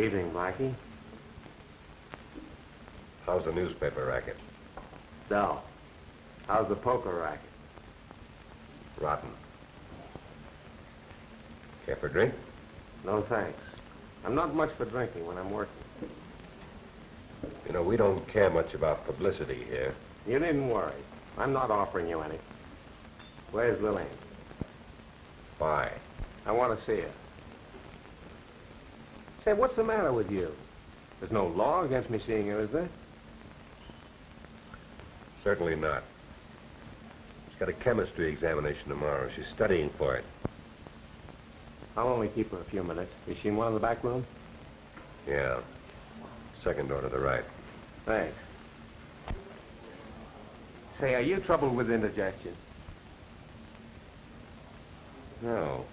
Evening, Blackie. How's the newspaper racket? Dull. How's the poker racket? Rotten. Care for a drink? No, thanks. I'm not much for drinking when I'm working. You know, we don't care much about publicity here. You needn't worry. I'm not offering you any. Where's Lillian? Why? I want to see her. Say, what's the matter with you? There's no law against me seeing her, is there? Certainly not. She's got a chemistry examination tomorrow. She's studying for it. I'll only keep her a few minutes. Is she in one of the back rooms? Yeah. Second door to the right. Thanks. Say, are you troubled with indigestion? No.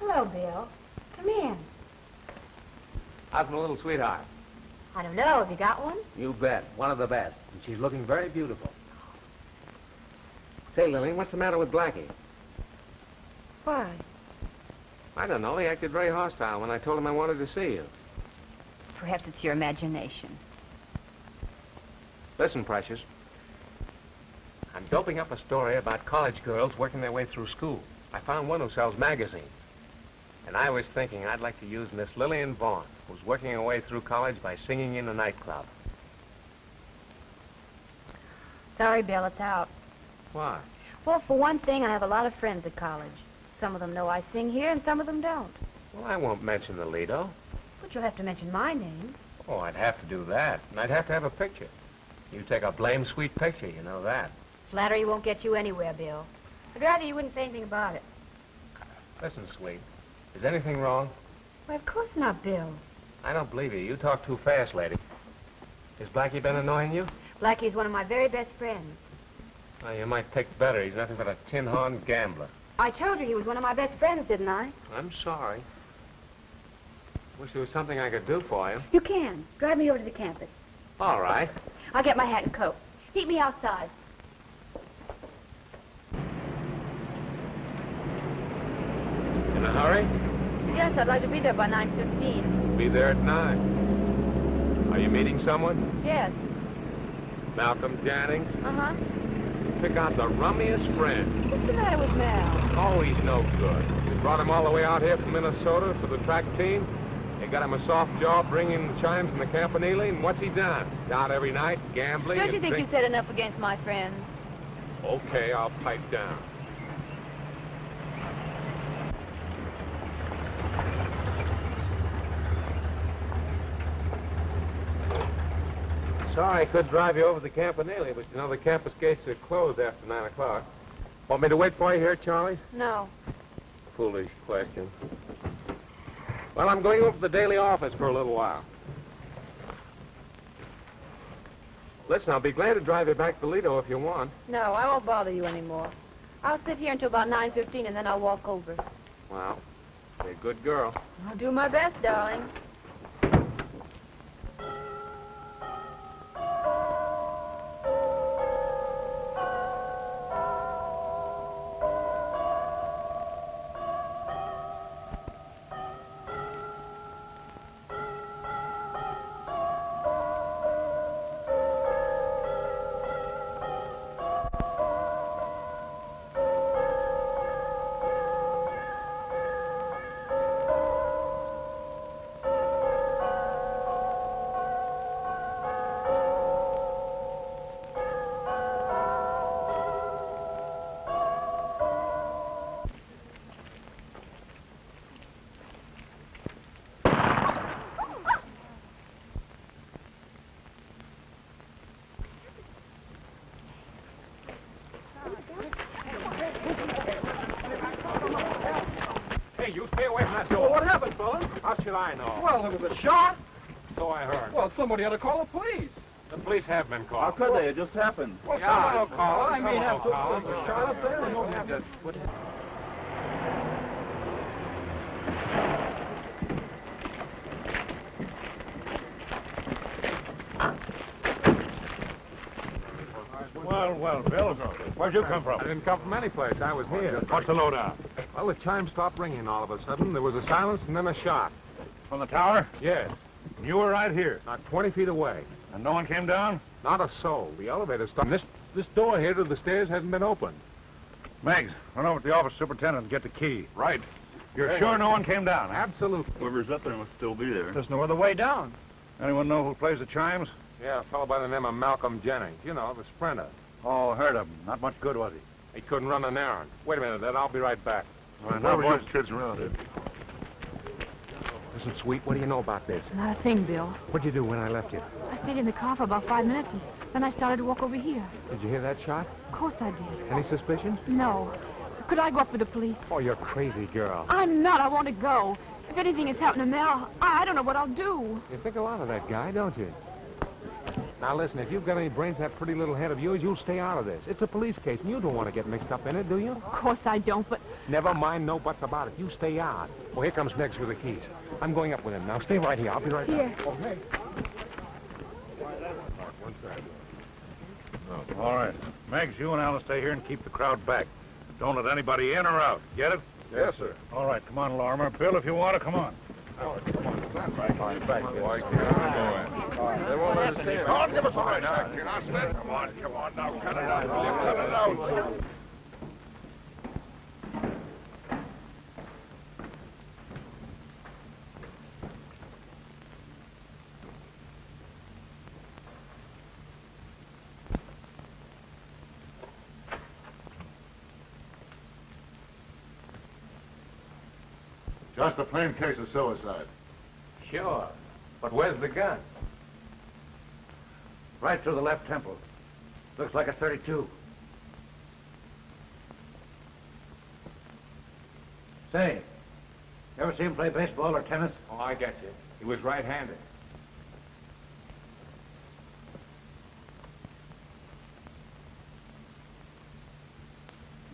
Hello, Bill. Come in. How's my little sweetheart? I don't know. Have you got one? You bet. One of the best. And she's looking very beautiful. Say, Lillian, what's the matter with Blackie? Why? I don't know. He acted very hostile when I told him I wanted to see you. Perhaps it's your imagination. Listen, Precious. I'm doping up a story about college girls working their way through school. I found one who sells magazines. And I was thinking I'd like to use Miss Lillian Vaughn, who's working her way through college by singing in a nightclub. Sorry, Bill, it's out. Why? Well, for one thing, I have a lot of friends at college. Some of them know I sing here, and some of them don't. Well, I won't mention the Lido. But you'll have to mention my name. Oh, I'd have to do that. And I'd have to have a picture. You take a blame sweet picture, you know that. Flattery won't get you anywhere, Bill. I'd rather you wouldn't say anything about it. Listen, sweet. Is anything wrong? Why, of course not, Bill. I don't believe you. You talk too fast, lady. Has Blackie been annoying you? Blackie's one of my very best friends. Well, you might take better. He's nothing but a tin-horn gambler. I told you he was one of my best friends, didn't I? I'm sorry. Wish there was something I could do for you. You can. Drive me over to the campus. All right. I'll get my hat and coat. Meet me outside. In a hurry? Yes, I'd like to be there by 9:15. Be there at 9. Are you meeting someone? Yes. Malcolm Jannings? Uh-huh. Pick out the rummiest friend. What's the matter with Mal? Oh, he's no good. They brought him all the way out here from Minnesota for the track team. They got him a soft job bringing the chimes from the Campanile, and what's he done? Out every night, gambling Don't you and think you've said enough against my friends? Okay, I'll pipe down. Sorry I couldn't drive you over to the Campanile, but you know the campus gates are closed after 9 o'clock. Want me to wait for you here, Charlie? No. Foolish question. Well, I'm going over to the Daily Office for a little while. Listen, I'll be glad to drive you back to Lido if you want. No, I won't bother you anymore. I'll sit here until about 9:15, and then I'll walk over. Well, you're a good girl. I'll do my best, darling. Hey, you stay away from that door. Well, what happened, fella? How should I know? Well, there was a shot. So I heard. Well, somebody ought to call the police. The police have been called. How could they? It just happened. Well, someone will call them. I mean, Someone will call after them. shot up there, We don't have to... Well, Bill, where'd you come I from? didn't come from any place. I was here. What's the lowdown? Well, the chime stopped ringing all of a sudden. There was a silence and then a shot. From the tower? Yes, You were right here. not 20 feet away. And no one came down? Not a soul. The elevator stopped. This door here to the stairs hasn't been opened. Meggs, run over to the office superintendent and get the key. Right. You're sure no one came down? Absolutely. Whoever's up there must still be there. There's no other way down. Anyone know who plays the chimes? Yeah, a fellow by the name of Malcolm Jennings. You know, the sprinter. Oh, heard of him. Not much good, was he? He couldn't run an errand. Wait a minute, Ed. I'll be right back. All right, Where now, were boys. those kids around here? Listen, Sweet, what do you know about this? Not a thing, Bill. What'd you do when I left you? I stayed in the car for about 5 minutes, and then I started to walk over here. Did you hear that shot? Of course I did. Any suspicions? No. Could I go up with the police? Oh, you're crazy, girl. I'm not. I want to go. If anything has happened to Mel, I don't know what I'll do. You think a lot of that guy, don't you? Now, listen, if you've got any brains in that pretty little head of yours, you'll stay out of this. It's a police case, and you don't want to get mixed up in it, do you? Of course I don't, but Never mind no buts about it. You stay out. Well, here comes Meggs with the keys. I'm going up with him. Now, stay right here. I'll be right Here. back. Oh, hey. All right. Meggs, you and Alice stay here and keep the crowd back. Don't let anybody in or out. Get it? Yes, sir. All right, come on, Lorimer. Bill, if you want to, come on. They won't understand. Come on, give us a right now. Come on now. Cut it out. Cut it out. Just a plain case of suicide. Sure. But where's the gun? Right through the left temple. Looks like a 32. Say, you ever see him play baseball or tennis? Oh, I get you. He was right-handed.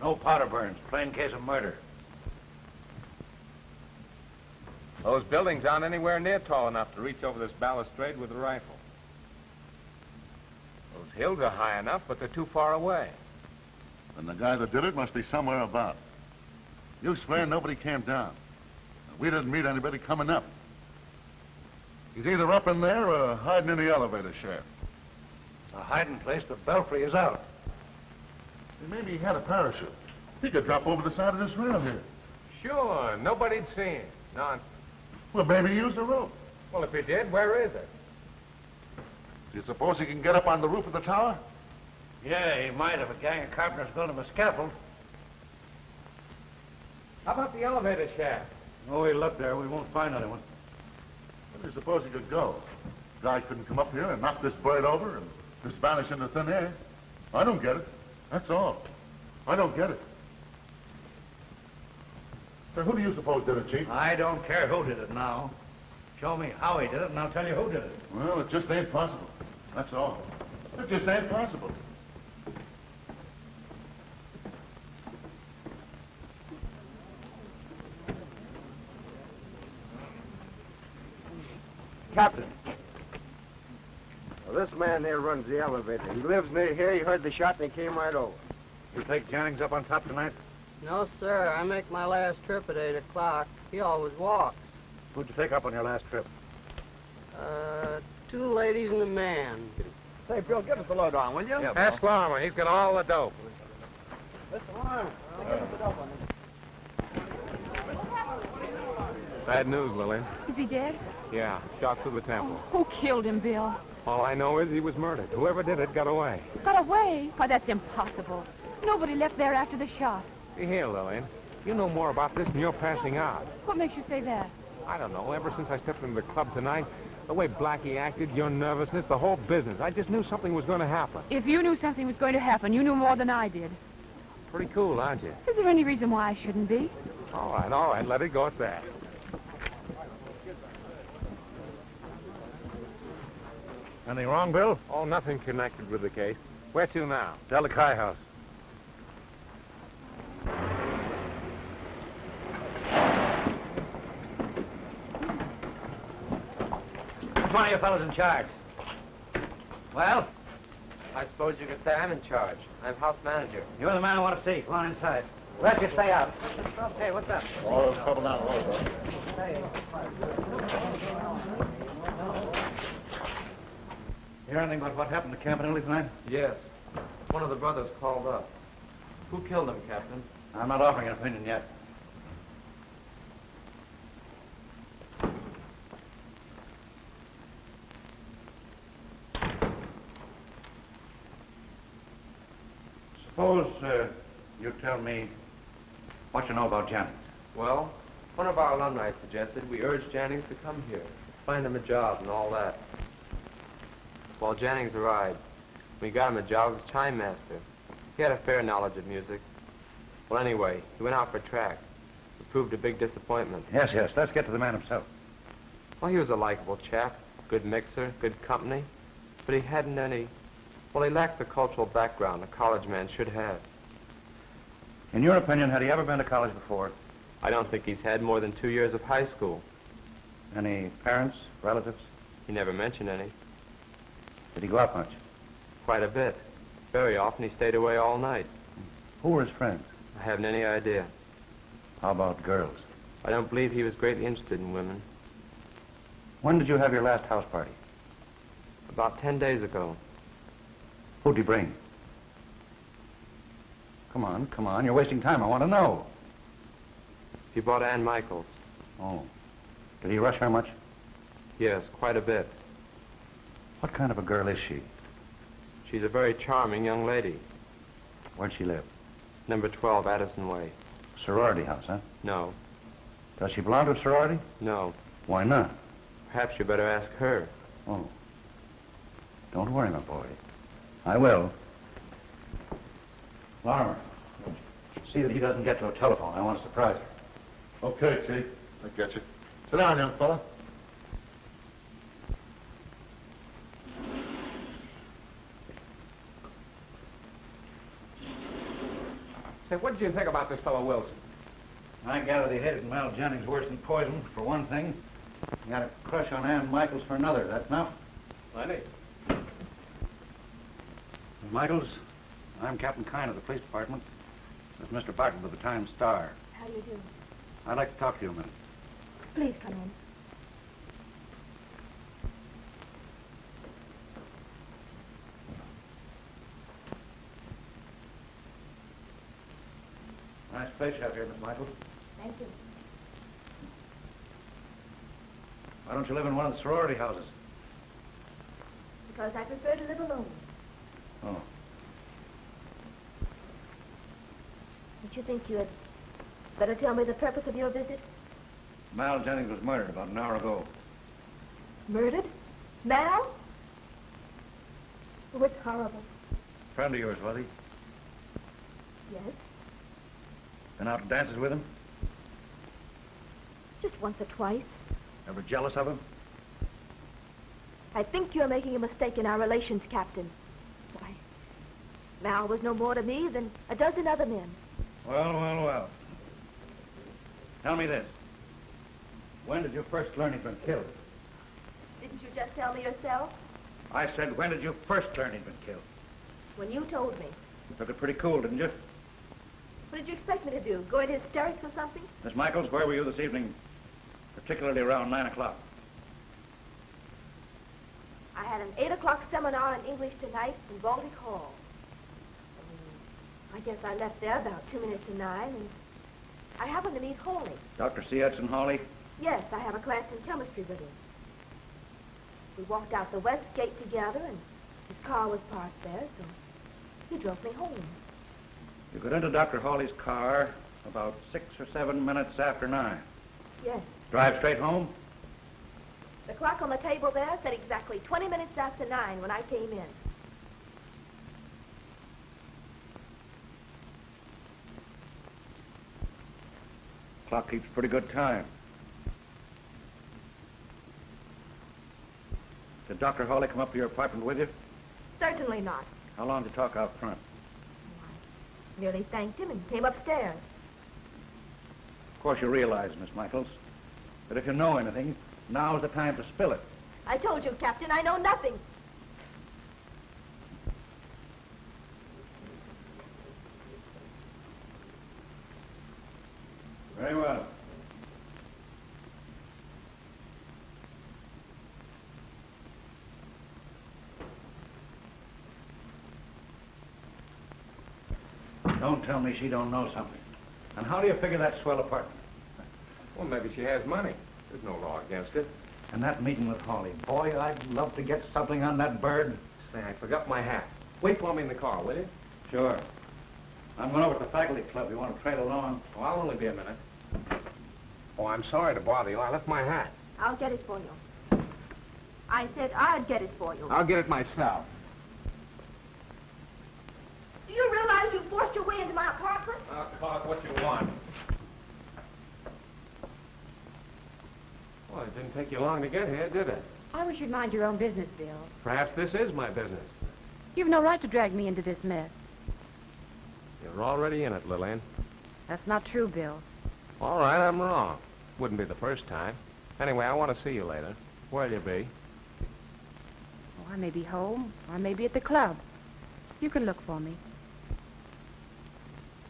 No powder burns. Plain case of murder. Those buildings aren't anywhere near tall enough to reach over this balustrade with a rifle. Those hills are high enough, but they're too far away. And the guy that did it must be somewhere about. You swear nobody came down. We didn't meet anybody coming up. He's either up in there or hiding in the elevator shaft. It's a hiding place, but Belfry is out. Maybe he had a parachute. He could drop over the side of this rail here. Sure, nobody'd seen him. None. Well, maybe he used a rope. Well, if he did, where is it? Do you suppose he can get up on the roof of the tower? Yeah, he might if a gang of carpenters built him a scaffold. How about the elevator shaft? Oh, we look there. We won't find anyone. Where do you suppose he could go? Guy couldn't come up here and knock this bird over and just vanish into thin air. I don't get it. That's all. I don't get it. So who do you suppose did it, Chief? I don't care who did it now. Show me how he did it, and I'll tell you who did it. Well, it just ain't possible. That's all. It just ain't possible. Captain. Well, this man there runs the elevator. He lives near here. He heard the shot and he came right over. You take Jennings up on top tonight? No, sir. I make my last trip at 8 o'clock. He always walks. Who'd you take up on your last trip? 2 ladies and a man. Say, Bill, give us the lowdown, will you? Ask Lorimer. He's got all the dope. Mr. Lawrence, give us the dope on this. Bad news, Lily. is he dead? Yeah, shot through the temple. Who killed him, Bill? All I know is he was murdered. Whoever did it got away. Got away? Why, that's impossible. Nobody left there after the shot. See here, Lillian. You know more about this than you're passing out. What makes you say that? I don't know. Ever since I stepped into the club tonight, the way Blackie acted, your nervousness, the whole business, I just knew something was going to happen. If you knew something was going to happen, you knew more than I did. Pretty cool, aren't you? Is there any reason why I shouldn't be? All right. Let it go at that. Anything wrong, Bill? Oh, nothing connected with the case. Where to now? Delakai House. Which one of you fellows in charge? Well, I suppose you could say I'm in charge. I'm house manager. you're the man I want to see. Go on inside. Let you stay out. Hey, what's up? All this trouble now. Hear anything about what happened to Campanelli tonight? Yes. One of the brothers called up. Who killed him, Captain? I'm not offering an opinion yet. Suppose you tell me what you know about Jennings. Well, one of our alumni suggested we urge Jennings to come here, find him a job and all that. Well, Jennings arrived. We got him a job as chime master. He had a fair knowledge of music. Well, anyway, he went out for track. It proved a big disappointment. Yes, yes. Let's get to the man himself. Well, he was a likable chap, good mixer, good company, but he hadn't any... Well, he lacked the cultural background a college man should have. In your opinion, had he ever been to college before? I don't think he's had more than 2 years of high school. Any parents, relatives? He never mentioned any. Did he go out much? Quite a bit. Very often he stayed away all night. Who were his friends? I haven't any idea. How about girls? I don't believe he was greatly interested in women. When did you have your last house party? About 10 days ago. Who'd you bring? Come on, come on. You're wasting time. I want to know. He brought Ann Michaels. Oh. Did he rush her much? Yes, quite a bit. What kind of a girl is she? She's a very charming young lady. Where'd she live? Number 12, Addison Way. Sorority house, huh? No, Does she belong to a sorority? no. Why not? Perhaps you better ask her. Oh. Don't worry, my boy. I will. Larimer, see that he doesn't get to a telephone. I want to surprise her. Okay, Chief. I get you. Sit down, young fella. Say, what did you think about this fellow Wilson? I gather they hated Mal Jennings worse than poison, for one thing. He had a crush on Ann Michaels for another. That's enough. Plenty. Miss Michaels, I'm Captain Kine of the police department. This is Mr. Bartlett of the Times Star. How do you do? I'd like to talk to you a minute. Please come in. Nice place you have here, Miss Michaels. Thank you. Why don't you live in one of the sorority houses? Because I prefer to live alone. Oh. Don't you think you had better tell me the purpose of your visit? Mal Jennings was murdered about an hour ago. Murdered? Mal? Oh, it's horrible. Friend of yours, was he? Yes. Been out to dances with him? Just once or twice. Ever jealous of him? I think you're making a mistake in our relations, Captain. Why, Mal was no more to me than a dozen other men. Well, well, well. Tell me this. When did you first learn he'd been killed? Didn't you just tell me yourself? I said, when did you first learn he'd been killed? When you told me. You took it pretty cool, didn't you? What did you expect me to do? Go into hysterics or something? Miss Michaels, where were you this evening? Particularly around 9 o'clock. I had an 8 o'clock seminar in English tonight in Baltic Hall. I guess I left there about 2 minutes to 9, and I happened to meet Hawley. Dr. C. Edson Hawley? Yes, I have a class in chemistry with him. We walked out the west gate together, and his car was parked there, so he drove me home. You got into Dr. Hawley's car about 6 or 7 minutes after 9. Yes. Drive straight home? The clock on the table there said exactly 20 minutes after 9 when I came in. Clock keeps pretty good time. Did Did Dr. Hawley come up to your apartment with you? Certainly not. How long did you talk out front? I merely thanked him and came upstairs. Of course, you realize, Miss Michaels, that if you know anything, now's the time to spill it. I told you, Captain, I know nothing. Very well. Don't tell me she don't know something. And how do you figure that swell apartment? Well, maybe she has money. There's no law against it. And that meeting with Hawley. Boy, I'd love to get something on that bird. Say, I forgot my hat. Wait for me in the car, will you? Sure. I'm going over to the faculty club. You want to trail along? Oh, I'll only be a minute. Oh, I'm sorry to bother you. I left my hat. I'll get it for you. I said I'd get it for you. I'll get it myself. Do you realize you forced your way into my apartment? Clark, what you want? Well, it didn't take you long to get here, did it? I wish you'd mind your own business, Bill. Perhaps this is my business. You've no right to drag me into this mess. You're already in it, Lillian. That's not true, Bill. All right, I'm wrong. Wouldn't be the first time. Anyway, I want to see you later. Where'll you be? Oh, I may be home, or I may be at the club. You can look for me.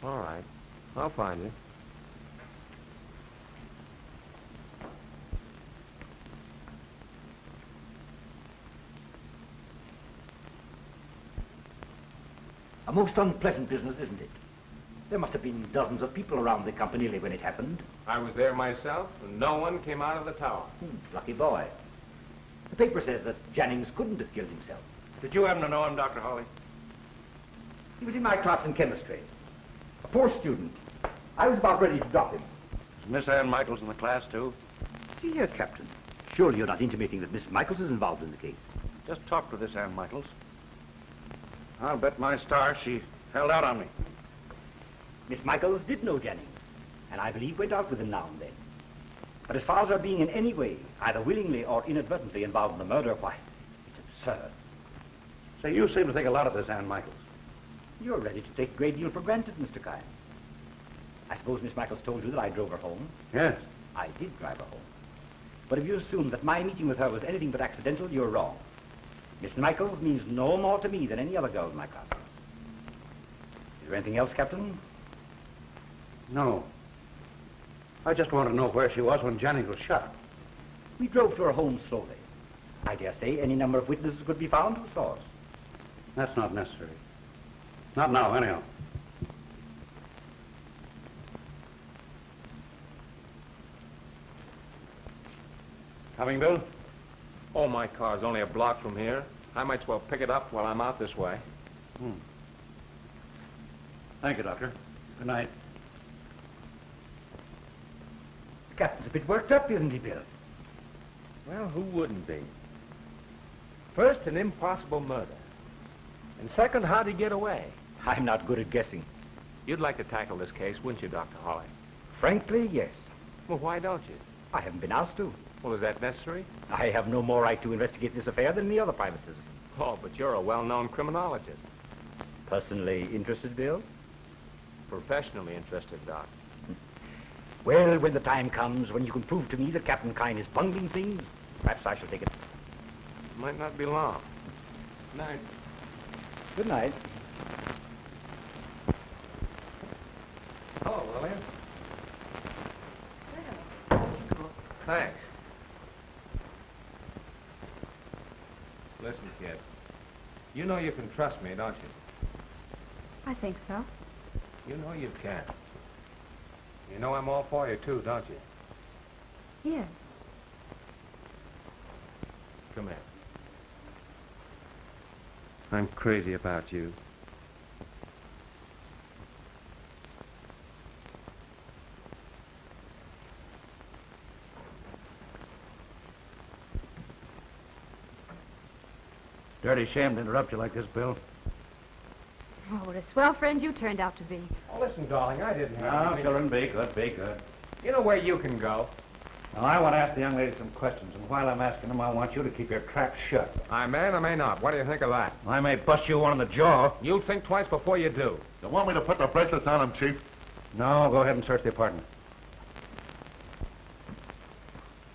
All right. I'll find you. A most unpleasant business, isn't it? There must have been dozens of people around the Campanile when it happened. I was there myself, and no one came out of the tower. Lucky boy. The paper says that Jennings couldn't have killed himself. Did you happen to know him, Dr. Hawley? He was in my class in chemistry. A poor student. I was about ready to drop him. Is Miss Ann Michaels in the class, too? See here, Captain. Surely you're not intimating that Miss Michaels is involved in the case. Just talk to this Ann Michaels. I'll bet my star she held out on me. Miss Michaels did know Jennings, and I believe went out with him now and then. But as far as her being in any way, either willingly or inadvertently involved in the murder, why, it's absurd. Say, you seem to think a lot of this Ann Michaels. You're ready to take a great deal for granted, Mr. Kine. I suppose Miss Michaels told you that I drove her home? Yes. I did drive her home. But if you assume that my meeting with her was anything but accidental, you're wrong. Miss Michaels means no more to me than any other girl in my class. Is there anything else, Captain? No. I just want to know where she was when Jennings was shot. We drove to her home slowly. I dare say any number of witnesses could be found who saw us. That's not necessary. Not now, anyhow. Coming, Bill? Oh, my car's only a block from here. I might as well pick it up while I'm out this way. Thank you, Doctor. Good night. The captain's a bit worked up, isn't he, Bill? Well, who wouldn't be? First, an impossible murder. And second, how'd he get away? I'm not good at guessing. You'd like to tackle this case, wouldn't you, Dr. Hawley? Frankly, yes. Well, why don't you? I haven't been asked to. Well, is that necessary? I have no more right to investigate this affair than the other privacies. Oh, but you're a well-known criminologist. Personally interested, Bill? Professionally interested, Doc. Well, when the time comes when you can prove to me that Captain Kine is bungling things, perhaps I shall take it. Might not be long. Good night. Good night. Hello, Lillian. Thanks. Listen, kid. You know you can trust me, don't you? I think so. You know you can. You know I'm all for you, too, don't you? Yes. Come here. I'm crazy about you. Dirty shame to interrupt you like this, Bill. Oh, what a swell friend you turned out to be. Oh, listen, darling, I didn't have No, anything. children, be good, be good. You know where you can go? Now, I want to ask the young lady some questions, and while I'm asking them, I want you to keep your trap shut. I may or may not. What do you think of that? I may bust you one in the jaw. You'll think twice before you do. You want me to put the bracelets on him, Chief? No, go ahead and search the apartment.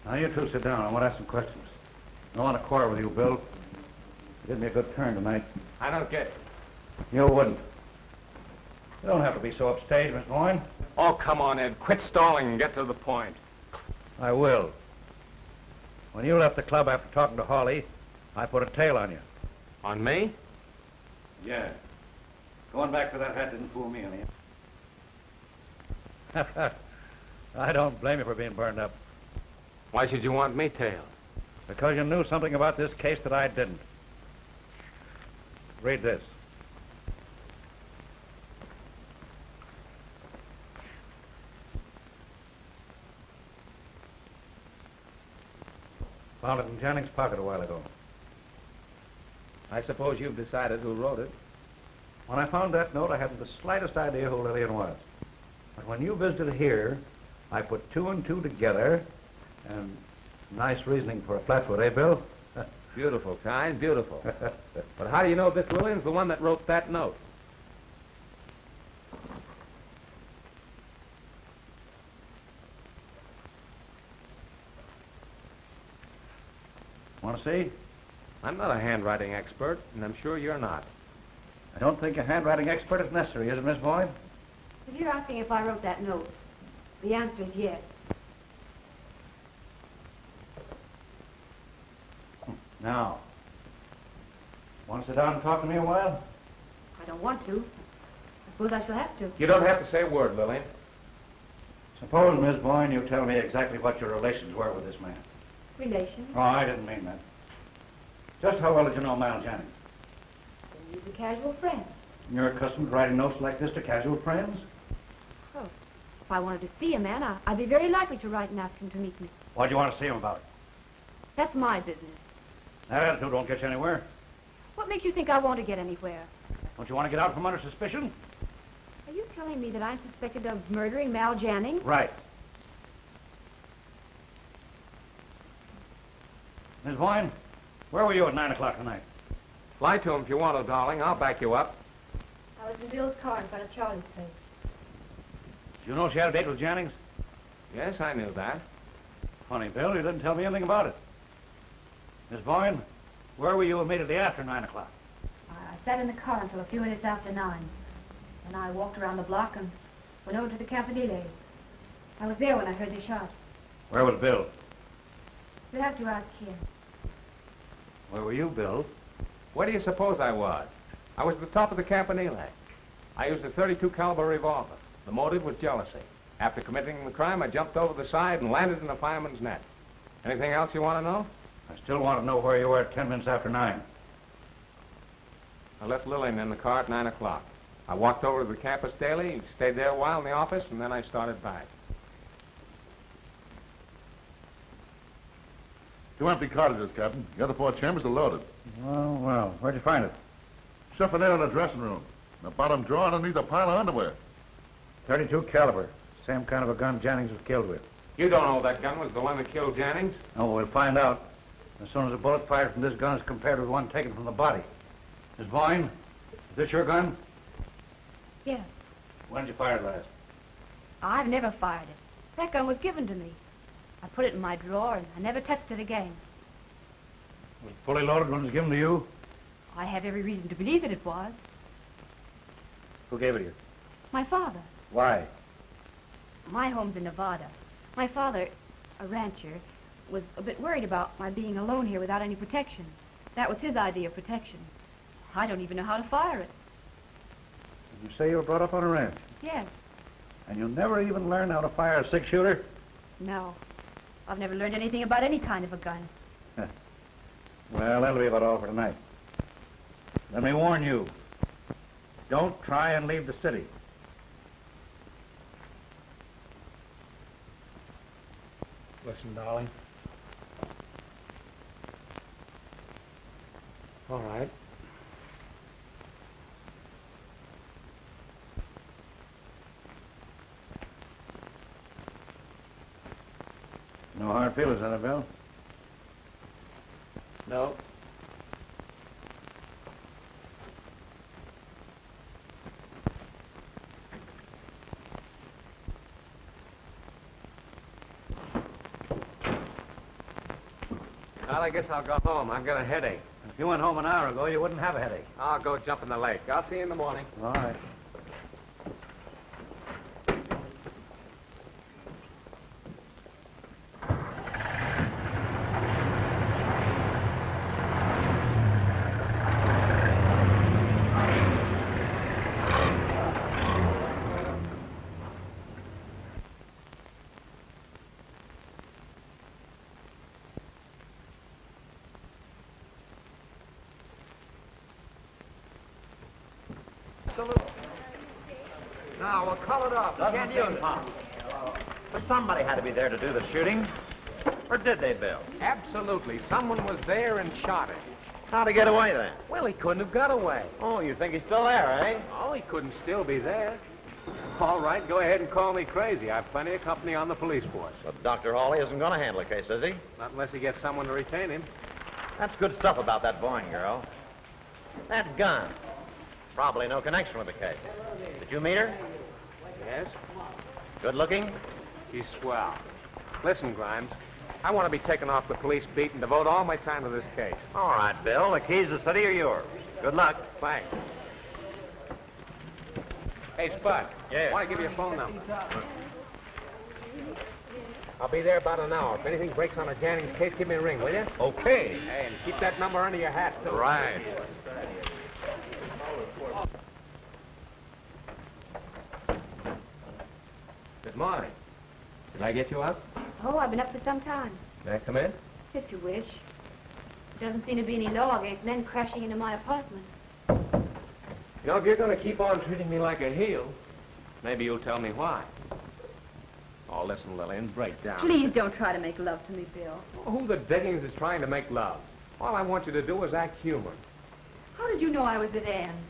Now, you two sit down. I want to ask some questions. I don't want to quarrel with you, Bill. You did me a good turn tonight. I don't get it. You wouldn't. You don't have to be so upstage, Miss Boyne. Oh, come on, Ed. Quit stalling and get to the point. I will. When you left the club after talking to Hawley, I put a tail on you. On me? Yeah. Going back to that hat didn't fool me any. I don't blame you for being burned up. Why should you want me tailed? Because you knew something about this case that I didn't. Read this. Found it in Janning's pocket a while ago. I suppose you've decided who wrote it. When I found that note, I hadn't the slightest idea who Lillian was. But when you visited here, I put two and two together, and nice reasoning for a flatfoot, eh, Bill? Beautiful, kind, beautiful. But how do you know this Lillian's the one that wrote that note? Want to see? I'm not a handwriting expert, and I'm sure you're not. I don't think a handwriting expert is necessary, is it, Miss Boyd? If you're asking if I wrote that note, the answer is yes. Now, want to sit down and talk to me a while? I don't want to. I suppose I shall have to. You don't have to say a word, Lillian. Suppose, Miss Boyne, you tell me exactly what your relations were with this man. Relations? Oh, I didn't mean that. Just how well did you know Mal Jennings? He's a casual friend. You're accustomed to writing notes like this to casual friends? Oh, if I wanted to see a man, I'd be very likely to write and ask him to meet me. What do you want to see him about? That's my business. That attitude don't get you anywhere. What makes you think I want to get anywhere? Don't you want to get out from under suspicion? Are you telling me that I'm suspected of murdering Mal Jannings? Right. Miss Boyne, where were you at 9 o'clock tonight? Lie to him if you want to, darling. I'll back you up. I was in Bill's car in front of Charlie's place. Did you know she had a date with Jennings? Yes, I knew that. Funny, Bill, you didn't tell me anything about it. Miss Boyne, where were you immediately after 9 o'clock? I sat in the car until a few minutes after 9. Then I walked around the block and went over to the Campanile. I was there when I heard the shot. Where was Bill? You'll have to ask him. Where were you, Bill? Where do you suppose I was? I was at the top of the Campanile. I used a .32 caliber revolver. The motive was jealousy. After committing the crime, I jumped over the side and landed in a fireman's net. Anything else you want to know? I still want to know where you were at 10 minutes after 9. I left Lillian in the car at 9 o'clock. I walked over to the campus daily, stayed there a while in the office, and then I started back. 2 empty cottages, Captain. The other 4 chambers are loaded. Well, where'd you find it? Chiffonier in the dressing room. In the bottom drawer underneath a pile of underwear. .32 caliber. Same kind of a gun Jennings was killed with. You don't know that gun was the one that killed Jennings? Oh, we'll find out. As soon as a bullet fired from this gun is compared with one taken from the body. Miss Boyne, is this your gun? Yes. When did you fire it last? I've never fired it. That gun was given to me. I put it in my drawer and I never touched it again. Was it fully loaded when it was given to you? I have every reason to believe that it was. Who gave it to you? My father. Why? My home's in Nevada. My father, a rancher, was a bit worried about my being alone here without any protection. That was his idea of protection. I don't even know how to fire it. You say you were brought up on a ranch? Yes. And you never even learned how to fire a 6-shooter? No. I've never learned anything about any kind of a gun. Well, that'll be about all for tonight. Let me warn you. Don't try and leave the city. Listen, darling. All right. No hard feelings, Annabelle? No. Well, I guess I'll go home. I've got a headache. If you went home an hour ago, you wouldn't have a headache. I'll go jump in the lake. I'll see you in the morning. All right. Now, we'll call it off. Can't use it. But somebody had to be there to do the shooting. Or did they, Bill? Absolutely. Someone was there and shot him. How'd he get away then? Well, he couldn't have got away. Oh, you think he's still there, eh? Oh, he couldn't still be there. All right, go ahead and call me crazy. I've plenty of company on the police force. But Dr. Hawley isn't going to handle the case, is he? Not unless he gets someone to retain him. That's good stuff about that Boyne girl. That gun. Probably no connection with the case. Did you meet her? Yes? Good looking? She's swell. Listen, Grimes, I want to be taken off the police beat and devote all my time to this case. All right, Bill. The keys to the city are yours. Good luck. Thanks. Hey, Spud. Yeah. I want to give you a phone number. I'll be there about an hour. If anything breaks on a Jannings case, give me a ring, will you? Okay. Hey, and keep that number under your hat, too. Right. Good morning. Did I get you up? Oh, I've been up for some time. May I come in? If you wish. Doesn't seem to be any law against men crashing into my apartment. You know, if you're going to keep on treating me like a heel, maybe you'll tell me why. Oh, listen, Lillian, break down. Please don't try to make love to me, Bill. Well, who the diggings is trying to make love? All I want you to do is act human. How did you know I was at Ann's?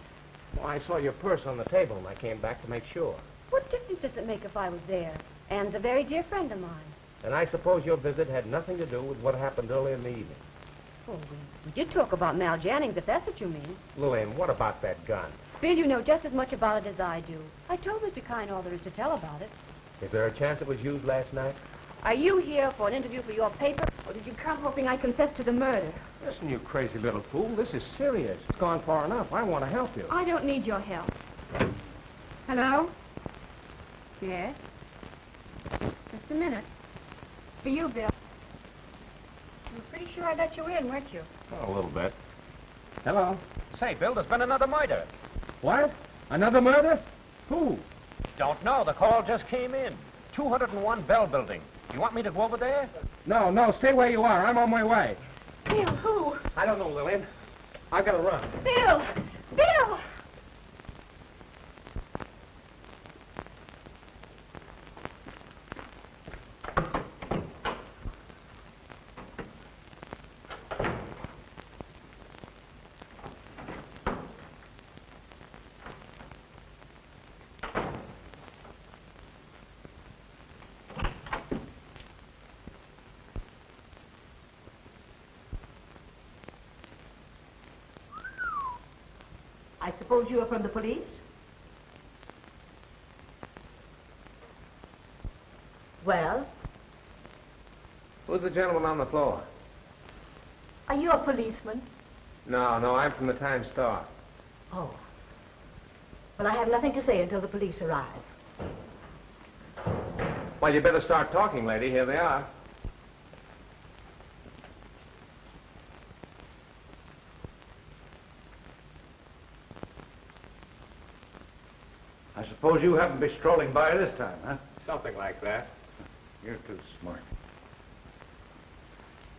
Well, I saw your purse on the table, and I came back to make sure. What difference does it make if I was there? Ann's a very dear friend of mine. And I suppose your visit had nothing to do with what happened early in the evening. Oh, we did talk about Mal Jannings, if that's what you mean. Lillian, what about that gun? Bill, you know just as much about it as I do. I told Mr. Kine all there is to tell about it. Is there a chance it was used last night? Are you here for an interview for your paper, or did you come hoping I'd confess to the murder? Listen, you crazy little fool. This is serious. It's gone far enough. I want to help you. I don't need your help. Hello? Yes? Just a minute. For you, Bill. You were pretty sure I let you in, weren't you? Oh, a little bit. Hello? Say, Bill, there's been another murder. What? Another murder? Who? Don't know. The call just came in. 201 Bell Building. You want me to go over there? No, stay where you are. I'm on my way. Bill, who? I don't know, Lillian. I've got to run. Bill! Bill! I suppose you are from the police? Well, Who's the gentleman on the floor? are you a policeman? No, I'm from the Times Star. Oh. Well, I have nothing to say until the police arrive. Well, you better start talking, lady. Here they are. I suppose you haven't been strolling by this time, huh? Something like that. You're too smart.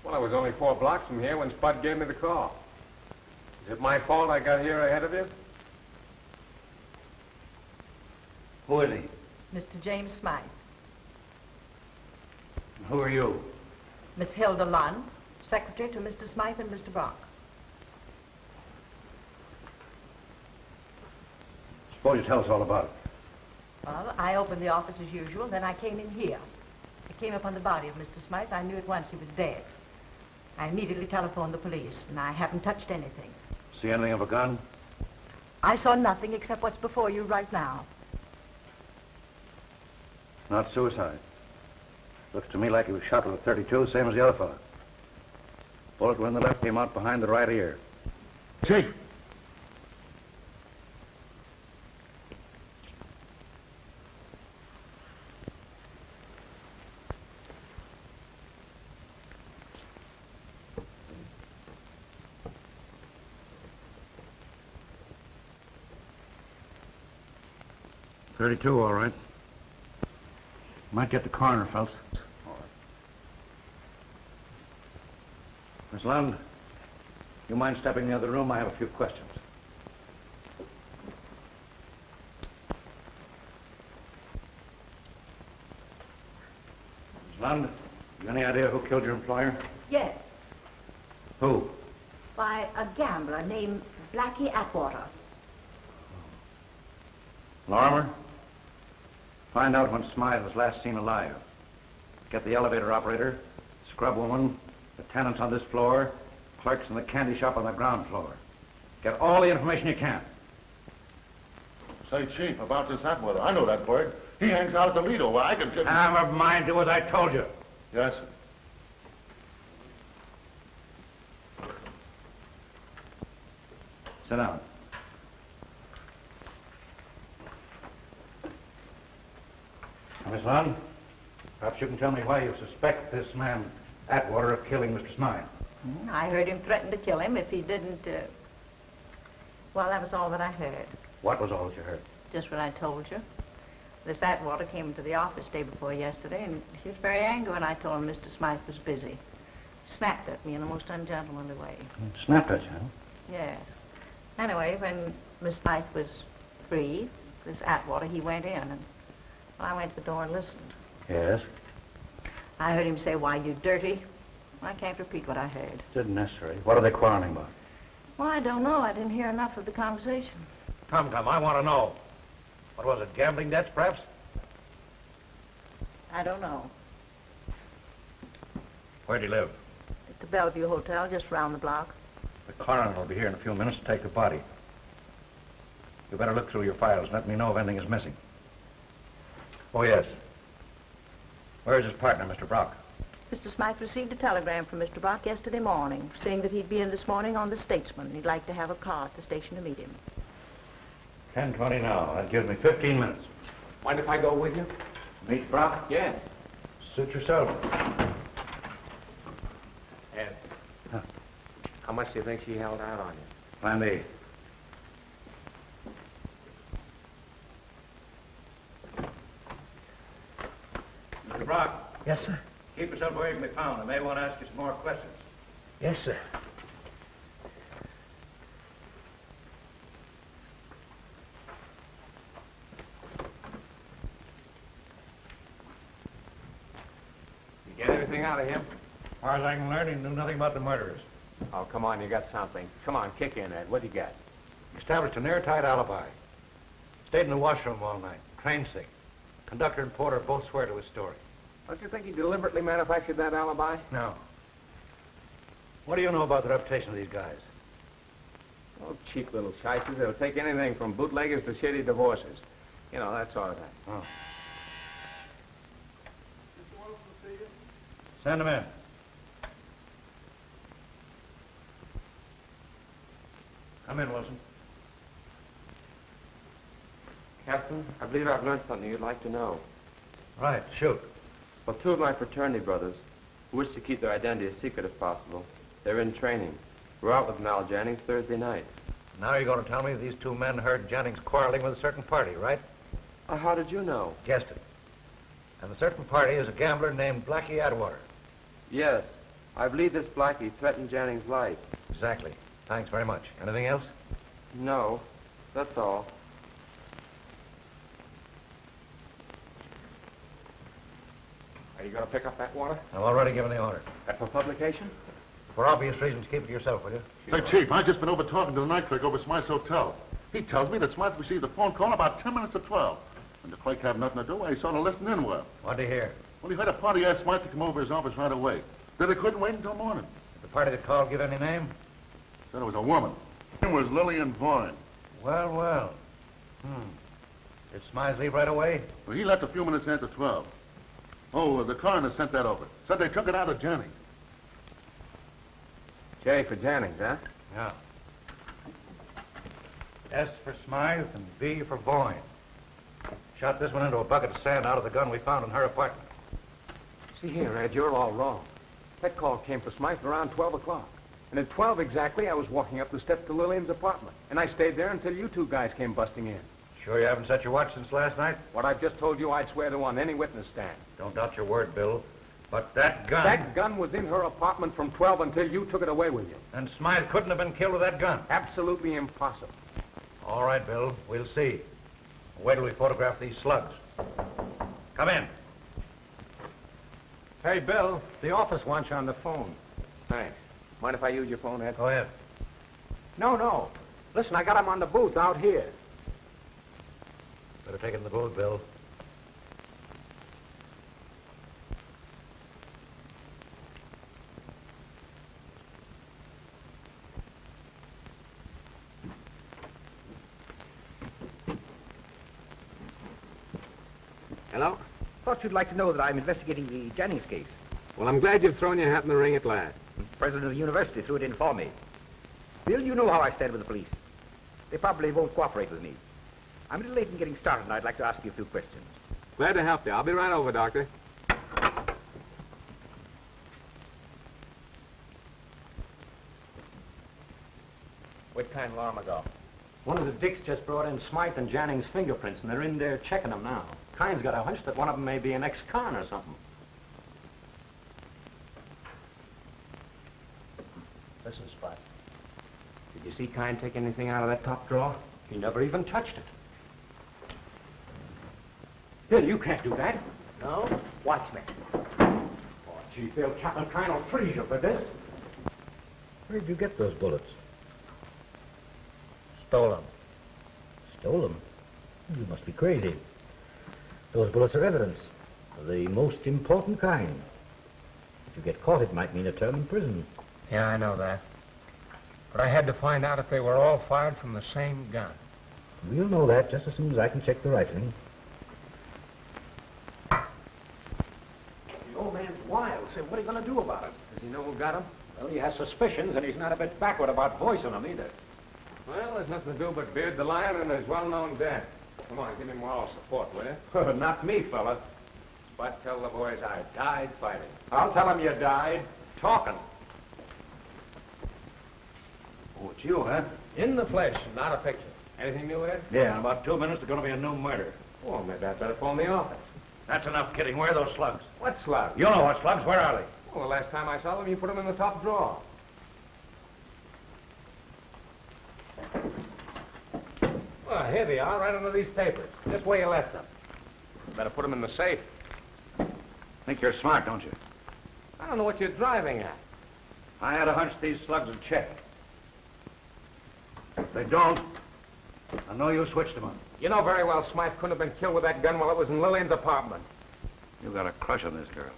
Well, I was only 4 blocks from here when Spud gave me the call. Is it my fault I got here ahead of you? Who is he? Mr. James Smythe. Who are you? Miss Hilda Lunn, secretary to Mr. Smythe and Mr. Brock. Suppose you tell us all about it. Well, I opened the office as usual, then I came in here. I came upon the body of Mr. Smythe. I knew at once he was dead. I immediately telephoned the police, and I haven't touched anything. See anything of a gun? I saw nothing except what's before you right now. Not suicide. Looks to me like he was shot with a .32, same as the other fellow. Bullet went in the left, came out behind the right ear. Chief. .32, all right. Might get the coroner, Phelps. All right. Miss Lund, you mind stepping in the other room? I have a few questions. Miss Lund, you any idea who killed your employer? Yes, Who? by a gambler named Blackie Atwater. Lorimer? Find out when Smythe was last seen alive. Get the elevator operator, scrub woman, the tenants on this floor, clerks in the candy shop on the ground floor. Get all the information you can. Say, Chief, about this Atwater. I know that bird. He hangs out at the Lido where I can... Never mind. Do as I told you. Yes, sir. Sit down. Now, Miss Lund, perhaps you can tell me why you suspect this man, Atwater, of killing Mr. Smythe. I heard him threaten to kill him if he didn't, Well, that was all that I heard. What was all that you heard? Just what I told you. This Atwater came into the office day before yesterday, and he was very angry when I told him Mr. Smythe was busy. Snapped at me in the most ungentlemanly way. Snapped at you, huh? Yes. Anyway, when Miss Smythe was free, this Atwater, he went in, and I went to the door and listened. Yes? I heard him say, "Why, you dirty." I can't repeat what I heard. It isn't necessary. What are they quarreling about? Well, I don't know. I didn't hear enough of the conversation. Come, I want to know. What was it, gambling debts, perhaps? I don't know. Where do you live? At the Bellevue Hotel, just round the block. The coroner will be here in a few minutes to take the body. You better look through your files and let me know if anything is missing. Oh, yes. Where is his partner, Mr. Brock? Mr. Smythe received a telegram from Mr. Brock yesterday morning, saying that he'd be in this morning on the Statesman, and he'd like to have a car at the station to meet him. 10:20 now. That gives me 15 minutes. Mind if I go with you? Meet Brock? Yeah. Suit yourself. Ed, how much do you think she held out on you? Plan B. Mr. Brock. Yes, sir. Keep yourself away from the town. I may want to ask you some more questions. Yes, sir. You get anything out of him? As far as I can learn, he knew nothing about the murderers. Oh, come on, you got something. Come on, kick in, Ed. What do you got? Established an airtight alibi. Stayed in the washroom all night. Train sick. Conductor and porter both swear to his story. Don't you think he deliberately manufactured that alibi? No. What do you know about the reputation of these guys? Oh, cheap little shysters. They'll take anything from bootleggers to shady divorces. You know, that sort of thing. Oh. Send him in. Come in, Wilson. Captain, I believe I've learned something you'd like to know. Right, shoot. Well, two of my fraternity brothers, who wish to keep their identity a secret if possible, they're in training. We're out with Mal Jennings Thursday night. Now you're going to tell me these two men heard Jennings quarreling with a certain party, right? How did you know? Guessed it. And the certain party is a gambler named Blackie Atwater. Yes. I believe this Blackie threatened Jennings' life. Exactly. Thanks very much. Anything else? No. That's all. Are you going to pick up that water? I've already given the order. That for publication? For obvious reasons, keep it to yourself, will you? Say, Chief, I've just been over talking to the night clerk over at Smythe's hotel. He tells me that Smythe received a phone call about 10 minutes to 12. And the clerk had nothing to do, I sort of listened in well. What'd you hear? Well, he heard a party ask Smythe to come over his office right away. Then he couldn't wait until morning. Did the party that called give any name? Said it was a woman. It was Lillian Vaughn. Well, well. Did Smythe leave right away? Well, he left a few minutes after 12. Oh, the coroner sent that over. Said they took it out of Jennings. J for Jennings, huh? Yeah. S for Smythe and B for Vaughn. Shot this one into a bucket of sand out of the gun we found in her apartment. See here, Ed, you're all wrong. That call came for Smythe around 12 o'clock. And at 12 exactly, I was walking up the steps to Lillian's apartment. And I stayed there until you two guys came busting in. Sure you haven't set your watch since last night? What I've just told you, I'd swear to on any witness stand. Don't doubt your word, Bill. But that gun... That gun was in her apartment from 12 until you took it away with you. And Smythe couldn't have been killed with that gun. Absolutely impossible. All right, Bill. We'll see. Wait till we photograph these slugs. Come in. Hey, Bill, the office wants you on the phone. Thanks. Mind if I use your phone, Ed? Go ahead. No. Listen, I got him on the booth out here. Better take it in the booth, Bill. Hello? Thought you'd like to know that I'm investigating the Jennings case. Well, I'm glad you've thrown your hat in the ring at last. The president of the university threw it in for me. Bill, you know how I stand with the police. They probably won't cooperate with me. I'm a little late in getting started, and I'd like to ask you a few questions. Glad to help you. I'll be right over, Doctor. What kind of alarm ago? One of the dicks just brought in Smythe and Jannings' fingerprints, and they're in there checking them now. Kine's got a hunch that one of them may be an ex-con or something. Listen, Spot. Did you see Kine take anything out of that top drawer? He never even touched it. Bill, you can't do that. No? Watch me. Oh, gee, Bill, Captain Kine will freeze you for this. Where did you get those bullets? Stole them. Stole them? You must be crazy. Those bullets are evidence of the most important kind. If you get caught, it might mean a term in prison. Yeah, I know that. But I had to find out if they were all fired from the same gun. We'll know that just as soon as I can check the rifling. The old man's wild. Say, what are you going to do about it? Does he know who got him? Well, he has suspicions, and he's not a bit backward about voicing them either. Well, there's nothing to do but beard the lion and his well-known death. Come on, give me moral support, will you? Not me, fella. But tell the boys I died fighting. I'll tell them you died talking. Oh, it's you, huh? In the flesh, not a picture. Anything new, Ed? Yeah, in about 2 minutes, there's going to be a new murder. Oh, maybe I'd better phone the office. That's enough kidding. Where are those slugs? What slugs? You know what slugs. Where are they? Well, the last time I saw them, you put them in the top drawer. Well, here they are, right under these papers. Just where you left them. Better put them in the safe. Think you're smart, don't you? I don't know what you're driving at. I had a hunch these slugs would check. If they don't, I know you switched them on. You know very well Smythe couldn't have been killed with that gun while it was in Lillian's apartment. You got a crush on this girl.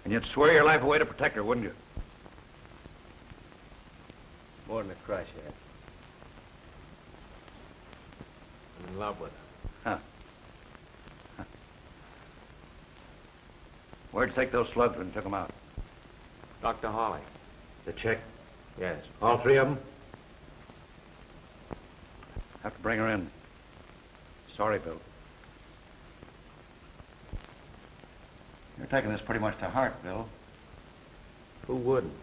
And you'd swear your life away to protect her, wouldn't you? More than a crush, Ed. I'm in love with her. Huh. Where'd you take those slugs when you took them out? Dr. Hawley. The check? Yes. All 3 of them? Have to bring her in. Sorry, Bill. You're taking this pretty much to heart, Bill. Who wouldn't?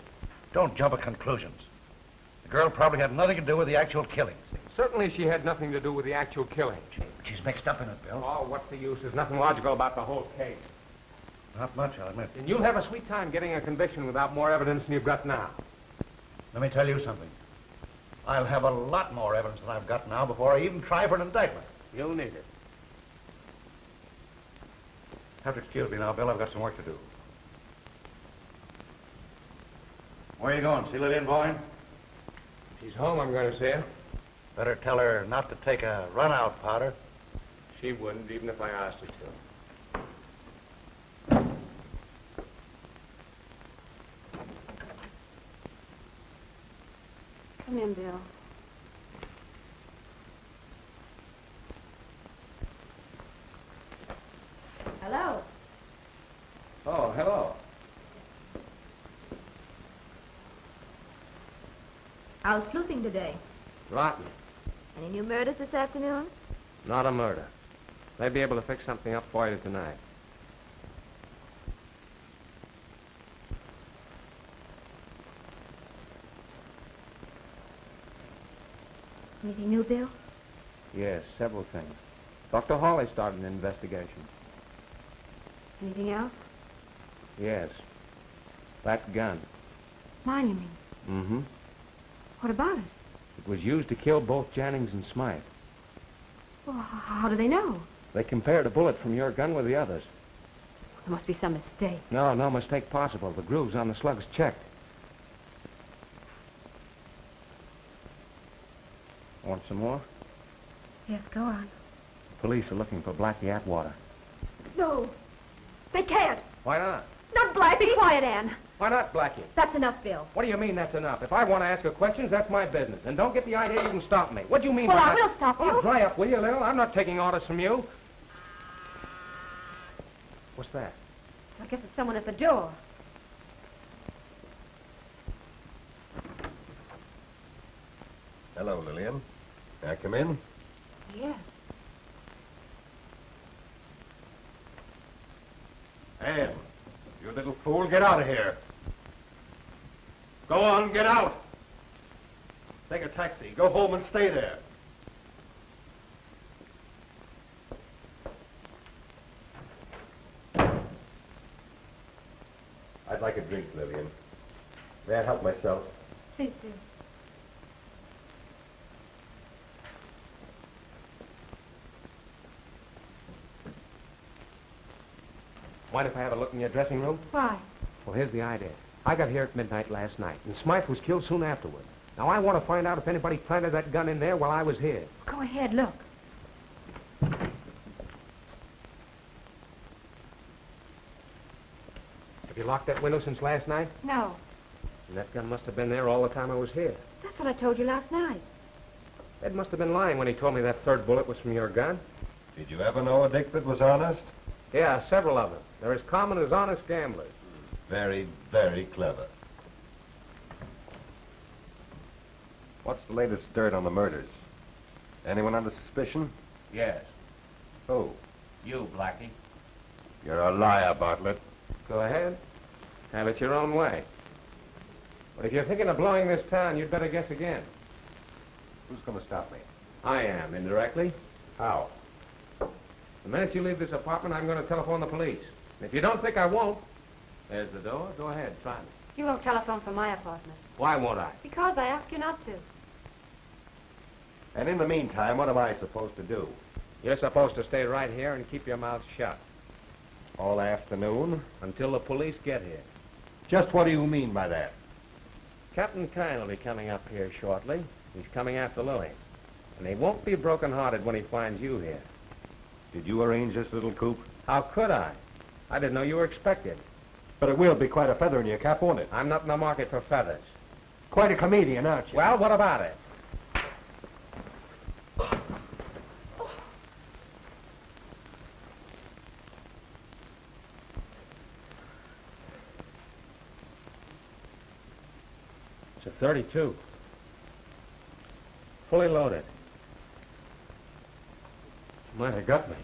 Don't jump at conclusions. The girl probably had nothing to do with the actual killings. Certainly she had nothing to do with the actual killing. She's mixed up in it, Bill. Oh, what's the use? There's nothing logical about the whole case. Not much, I'll admit. And you'll have a sweet time getting a conviction without more evidence than you've got now. Let me tell you something. I'll have a lot more evidence than I've got now before I even try for an indictment. You'll need it. Have to excuse me now, Bill. I've got some work to do. Where are you going? See Lillian Vaughn? She's home, I'm going to say. Better tell her not to take a run-out powder. She wouldn't, even if I asked her to. Come in, Bill. Hello. Oh, hello. I was sleuthing today. Rotten. Any new murders this afternoon? Not a murder. May be able to fix something up for you tonight. Anything new, Bill? Yes, several things. Dr. Hawley started an investigation. Anything else? Yes. That gun. Mine, you mean? Mm-hmm. What about it? It was used to kill both Jennings and Smythe. Well, how do they know? They compared a bullet from your gun with the others. There must be some mistake. No mistake possible. The grooves on the slugs checked. Want some more? Yes, go on. Police are looking for Blackie Atwater. No. They can't. Why not? Not Blackie. Be quiet, Anne. Why not, Blackie? That's enough, Bill. What do you mean that's enough? If I want to ask her questions, that's my business. And don't get the idea you can stop me. What do you mean Well, by I that? will stop you. Oh, dry up, will you, Lil? I'm not taking orders from you. What's that? I guess it's someone at the door. Hello, Lillian. May I come in? Yes. Anne, you little fool, get out of here. Go on, get out. Take a taxi. Go home and stay there. I'd like a drink, Lillian. May I help myself? Please do. Mind if I have a look in your dressing room? Why? Well, here's the idea. I got here at midnight last night, and Smythe was killed soon afterward. Now, I want to find out if anybody planted that gun in there while I was here. Go ahead, look. Have you locked that window since last night? No. And that gun must have been there all the time I was here. That's what I told you last night. Ed must have been lying when he told me that third bullet was from your gun. Did you ever know a Dick that was honest? Yeah, several of them. They're as common as honest gamblers. Very, very clever. What's the latest dirt on the murders? Anyone under suspicion? Yes. Who? You, Blackie. You're a liar, Bartlett. Go ahead. Have it your own way. But if you're thinking of blowing this town, you'd better guess again. Who's going to stop me? I am, indirectly. How? The minute you leave this apartment, I'm going to telephone the police. And if you don't think I won't, there's the door. Go ahead, try me. You won't telephone from my apartment. Why won't I? Because I asked you not to. And in the meantime, what am I supposed to do? You're supposed to stay right here and keep your mouth shut. All afternoon? Until the police get here. Just what do you mean by that? Captain Kine will be coming up here shortly. He's coming after Lily. And he won't be broken-hearted when he finds you here. Did you arrange this little coup? How could I? I didn't know you were expected. But it will be quite a feather in your cap, won't it? I'm not in the market for feathers. Quite a comedian, aren't you? Well, what about it? It's a 32. Fully loaded. Might have got me.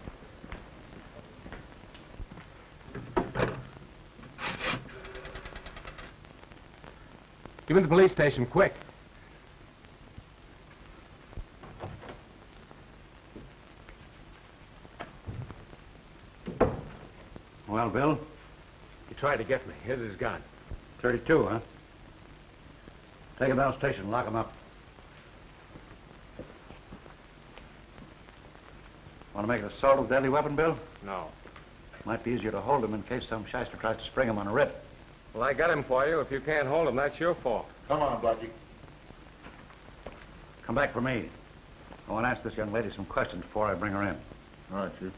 Give me the police station, quick. Well, Bill? He tried to get me. Here's his gun. 32, huh? Take him down station and lock him up. Want to make an assault with a deadly weapon, Bill? No. Might be easier to hold him in case some shyster tries to spring him on a writ. Well, I got him for you. If you can't hold him, that's your fault. Come on, Blackie. Come back for me. I want to ask this young lady some questions before I bring her in. All right, Chief.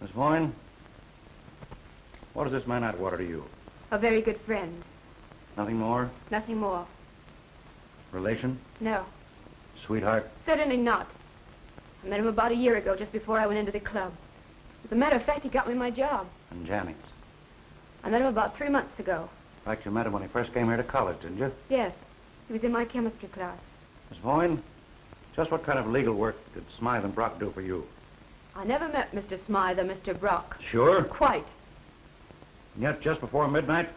Miss Boyne, what is this man Atwater to you? A very good friend. Nothing more? Nothing more. Relation? No, Sweetheart? certainly not. I met him about a year ago, just before I went into the club. As a matter of fact, he got me my job. And Jannings? I met him about 3 months ago. In fact, you met him when he first came here to college, didn't you? Yes, he was in my chemistry class. Miss Boyne, just what kind of legal work did Smythe and Brock do for you? I never met Mr. Smythe or Mr. Brock. Sure? Quite. And yet, just before midnight,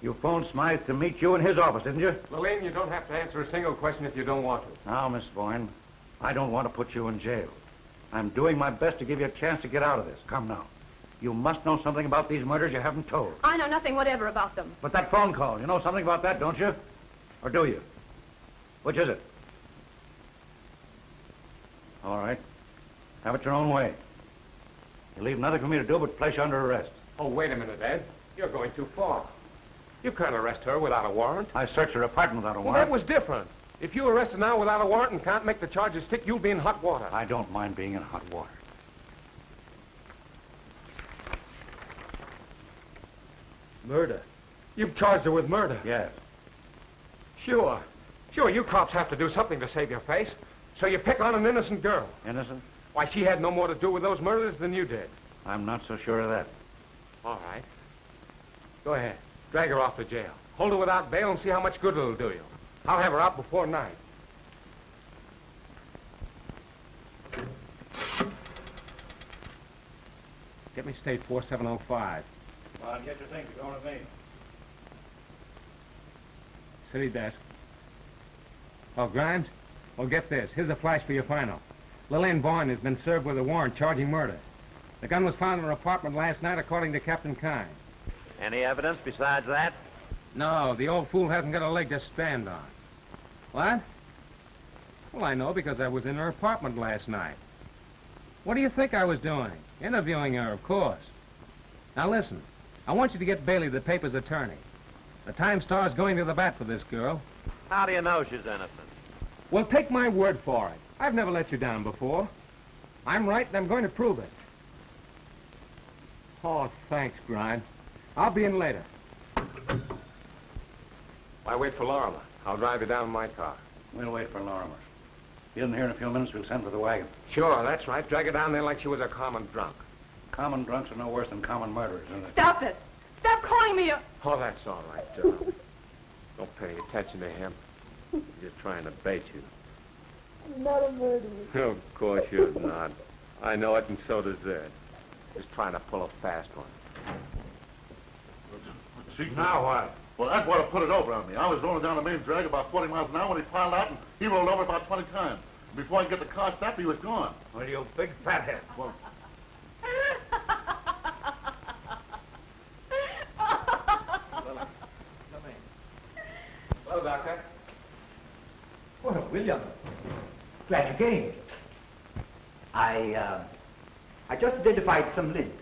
you phoned Smythe to meet you in his office, didn't you? Lillian, you don't have to answer a single question if you don't want to. Now, Miss Boyne, I don't want to put you in jail. I'm doing my best to give you a chance to get out of this. Come now. You must know something about these murders you haven't told. I know nothing whatever about them. But that phone call, you know something about that, don't you? Or do you? Which is it? All right. Have it your own way. You leave nothing for me to do but place you under arrest. Oh, wait a minute, Ed. You're going too far. You can't arrest her without a warrant. I searched her apartment without a Well, warrant. that was different. If you arrest her now without a warrant and can't make the charges stick, you'll be in hot water. I don't mind being in hot water. Murder? You've charged her with murder? Yes. Sure. Sure, you cops have to do something to save your face. So you pick on an innocent girl. Innocent? Why, she had no more to do with those murders than you did. I'm not so sure of that. All right. Go ahead. Drag her off to jail. Hold her without bail and see how much good it'll do you. I'll have her out before night. Get me state 4705. Come on, get your things. You're going with me. City desk. Oh, Grimes? Well, get this. Here's a flash for your final. Lillian Vaughn has been served with a warrant charging murder. The gun was found in her apartment last night, according to Captain Kine. Any evidence besides that? No, the old fool hasn't got a leg to stand on. What? Well, I know because I was in her apartment last night. What do you think I was doing? Interviewing her, of course. Now, listen. I want you to get Bailey, the paper's attorney. The Time-Star's going to the bat for this girl. How do you know she's innocent? Well, take my word for it. I've never let you down before. I'm right, and I'm going to prove it. Oh, thanks, Grimes. I'll be in later. Why wait for Lorimer? I'll drive you down in my car. We'll wait for Lorimer. If he isn't here in a few minutes, we'll send for the wagon. Sure, that's right. Drag her down there like she was a common drunk. Common drunks are no worse than common murderers, isn't it? Stop it! Stop calling me a... Oh, that's all right, Joe. Don't pay attention to him. He's just trying to bait you. I'm not a murderer. Of course you're not. I know it, and so does Ed. Just trying to pull a fast one. See, Now what? well, that's what put it over on me. I was rolling down the main drag about 40 miles an hour when he piled out, and he rolled over about 20 times. Before I could get the car stopped, he was gone. Well, you big fathead. Well, Hello, Doctor. Well, William, glad you came. I just identified some lint.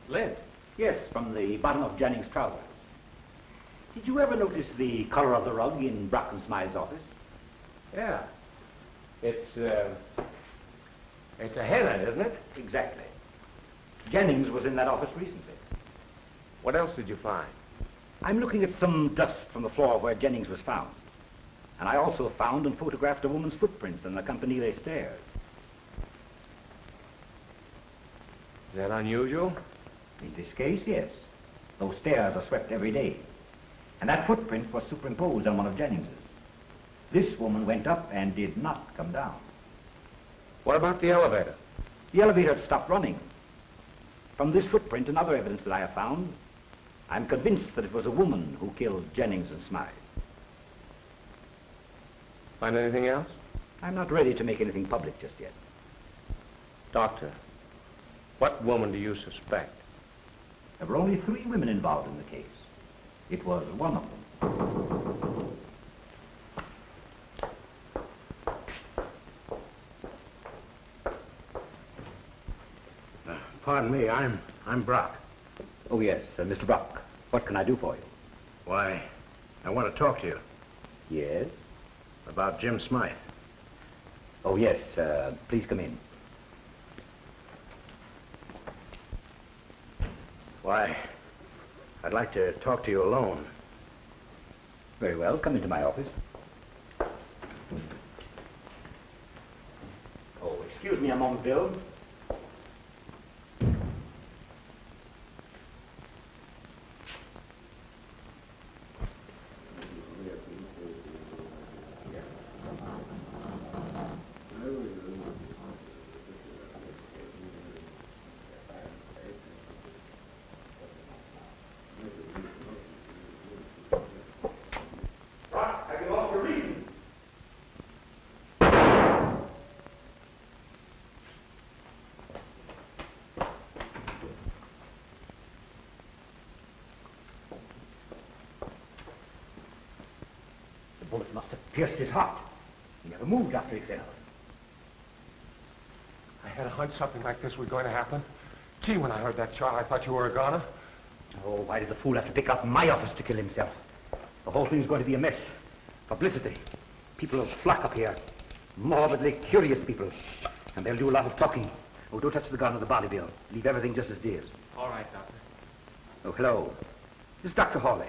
Lint? Yes, from the bottom of Jannings' trousers. Did you ever notice the color of the rug in Brock and Smythe's office? Yeah. It's a henna, isn't it? Exactly. Jennings was in that office recently. What else did you find? I'm looking at some dust from the floor where Jennings was found. And I also found and photographed a woman's footprints in the Campanile stairs. Is that unusual? In this case, yes. Those stairs are swept every day. And that footprint was superimposed on one of Jennings's. This woman went up and did not come down. What about the elevator? The elevator had stopped running. From this footprint and other evidence that I have found, I'm convinced that it was a woman who killed Jennings and Smythe. Find anything else? I'm not ready to make anything public just yet. Doctor, what woman do you suspect? There were only 3 women involved in the case. It was one of them. Pardon me, I'm Brock. Oh, yes, Mr. Brock. What can I do for you? Why, I want to talk to you. Yes? About Jim Smythe. Oh, yes. Please come in. Why, I'd like to talk to you alone. Very well. Come into my office. Oh, excuse me a moment, Bill. The bullet must have pierced his heart. He never moved after he fell. I had a hunch something like this was going to happen. Gee, when I heard that shot, I thought you were a goner. Oh, why did the fool have to pick up my office to kill himself? The whole thing's going to be a mess. Publicity. People will flock up here. Morbidly curious people. And they'll do a lot of talking. Oh, don't touch the gun or the body, Bill. Leave everything just as it is. All right, Doctor. Oh, hello. This is Dr. Hawley.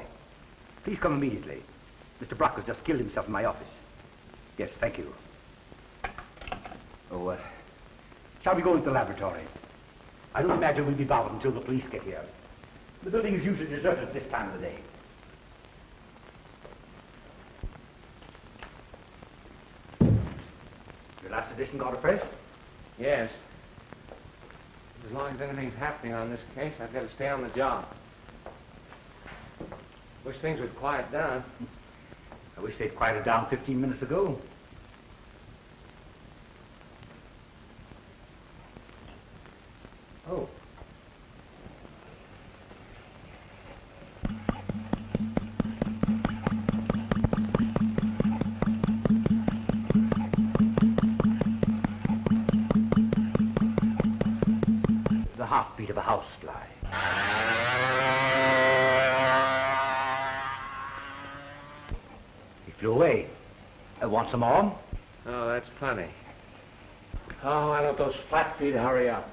Please come immediately. Mr. Brock has just killed himself in my office. Yes, thank you. Oh, shall we go into the laboratory? I don't imagine we'll be bothered until the police get here. The building is usually deserted at this time of the day. Your last edition got a press? Yes. As long as anything's happening on this case, I've got to stay on the job. Wish things would quiet down. I wish they'd quieted down 15 minutes ago. Oh. The heartbeat of a housefly. He flew away. Want some more? Oh, that's plenty. Oh, why don't those flat feet hurry up?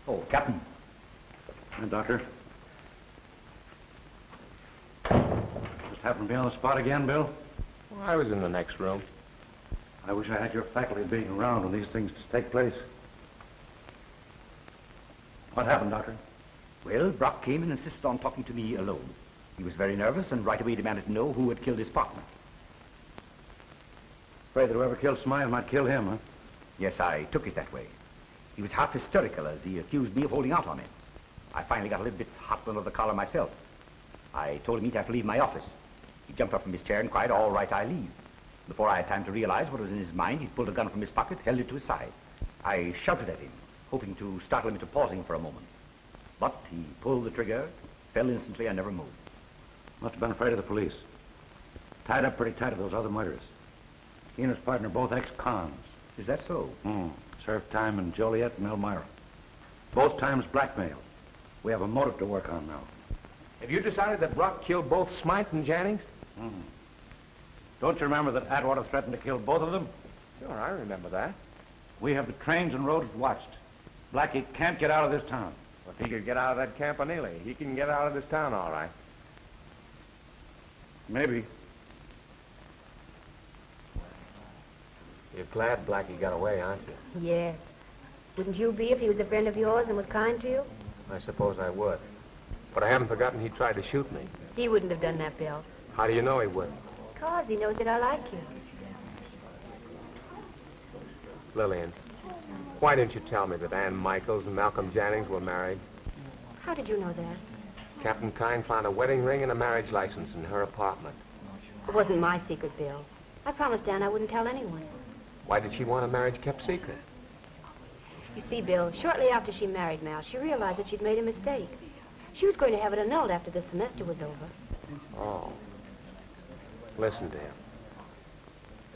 Oh, Captain. Doctor. Just happened to be on the spot again, Bill? Well, I was in the next room. I wish I had your faculty of being around when these things take place. What happened, Doctor? Well, Brock came and insisted on talking to me alone. He was very nervous and right away demanded to know who had killed his partner. Afraid that whoever killed Smythe might kill him, huh? Yes, I took it that way. He was half hysterical as he accused me of holding out on him. I finally got a little bit hot under the collar myself. I told him he'd have to leave my office. He jumped up from his chair and cried, "All right, I leave." Before I had time to realize what was in his mind, he pulled a gun from his pocket, held it to his side. I shouted at him, hoping to startle him into pausing for a moment. But he pulled the trigger, fell instantly, and never moved. Must have been afraid of the police. Tied up pretty tight to those other murderers. He and his partner both ex-cons. Is that so? Served time in Joliet and Elmira. Both times blackmail. We have a motive to work on now. Have you decided that Brock killed both Smythe and Jannings? Don't you remember that Atwater threatened to kill both of them? Sure, I remember that. We have the trains and roads watched. Blackie can't get out of this town. If he could get out of that Campanile, he can get out of this town all right. Maybe. You're glad Blackie got away, aren't you? Yes. Wouldn't you be if he was a friend of yours and was kind to you? I suppose I would. But I haven't forgotten he tried to shoot me. He wouldn't have done that, Bill. How do you know he wouldn't? Because he knows that I like you. Lillian, why didn't you tell me that Ann Michaels and Malcolm Jannings were married? How did you know that? Captain Kine found a wedding ring and a marriage license in her apartment. It wasn't my secret, Bill. I promised Ann I wouldn't tell anyone. Why did she want a marriage kept secret? You see, Bill, shortly after she married Mal, she realized that she'd made a mistake. She was going to have it annulled after the semester was over. Oh. Listen, dear.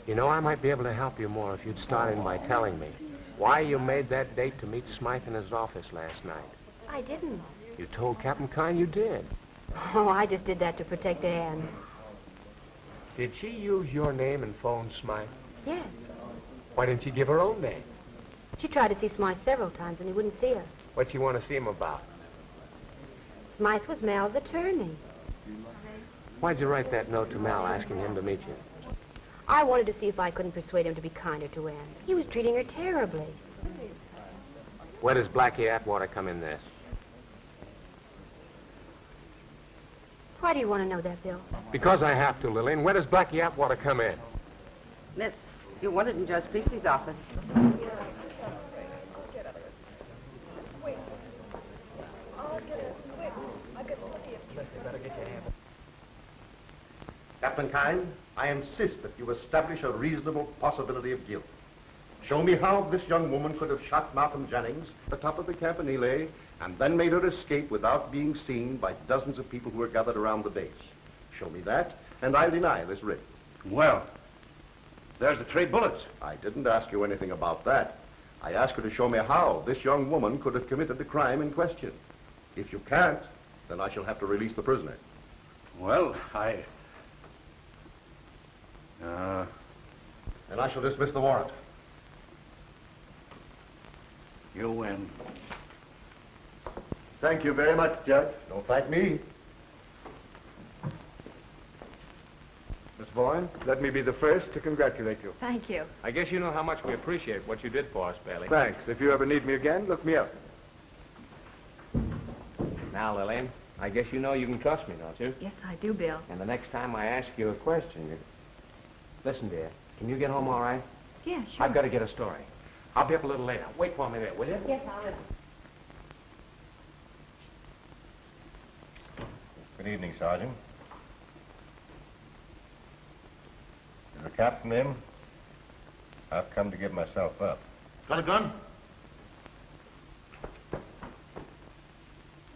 You know, I might be able to help you more if you'd start in by telling me why you made that date to meet Smythe in his office last night. I didn't. You told Captain Kine you did. Oh, I just did that to protect Anne. Did she use your name and phone Smythe? Yes. Why didn't she give her own name? She tried to see Smythe several times, and he wouldn't see her. What'd you want to see him about? Smythe was Mal's attorney. Why'd you write that note to Mal asking him to meet you? I wanted to see if I couldn't persuade him to be kinder to Anne. He was treating her terribly. Where does Blackie Atwater come in this? Why do you want to know that, Bill? Because I have to, Lillian. Where does Blackie Atwater come in? Miss, you wanted in Judge Priestley's office. Captain Kine, I insist that you establish a reasonable possibility of guilt. Show me how this young woman could have shot Malcolm Jennings at the top of the Campanile and then made her escape without being seen by dozens of people who were gathered around the base. Show me that, and I'll deny this writ. Well, there's the 3 bullets. I didn't ask you anything about that. I asked you to show me how this young woman could have committed the crime in question. If you can't, then I shall have to release the prisoner. Well, And I shall dismiss the warrant. You win. Thank you very much, Judge. Don't thank me. Miss Bourne, let me be the first to congratulate you. Thank you. I guess you know how much we appreciate what you did for us, Bailey. Thanks. If you ever need me again, look me up. Now, Lillian, I guess you know you can trust me, don't you? Yes, I do, Bill. And the next time I ask you a question, Listen, dear, can you get home all right? Yeah, sure. I've got to get a story. I'll be up a little later. Wait for me there, will you? Yes, I'll listen. Good evening, Sergeant. Is the captain in? I've come to give myself up. Got a gun?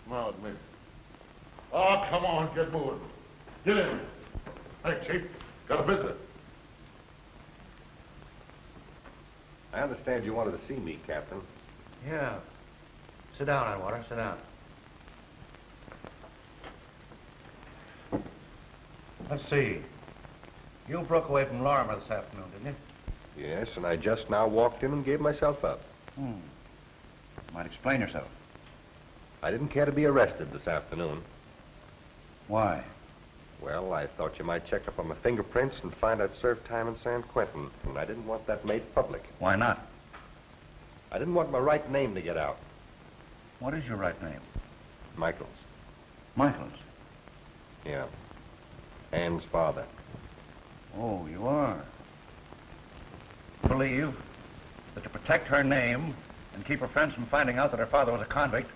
No, admit. Oh, come on, get moving. Get in. Hey, Chief, got a visitor. I understand you wanted to see me, Captain. Yeah. Sit down, Atwater. Sit down. Let's see. You broke away from Lorimer this afternoon, didn't you? Yes, and I just now walked in and gave myself up. Might explain yourself. I didn't care to be arrested this afternoon. Why? Well, I thought you might check up on my fingerprints and find I'd served time in San Quentin, and I didn't want that made public. Why not? I didn't want my right name to get out. What is your right name? Michaels. Michaels. Yeah. Anne's father. Oh, you are. Believe that to protect her name and keep her friends from finding out that her father was a convict,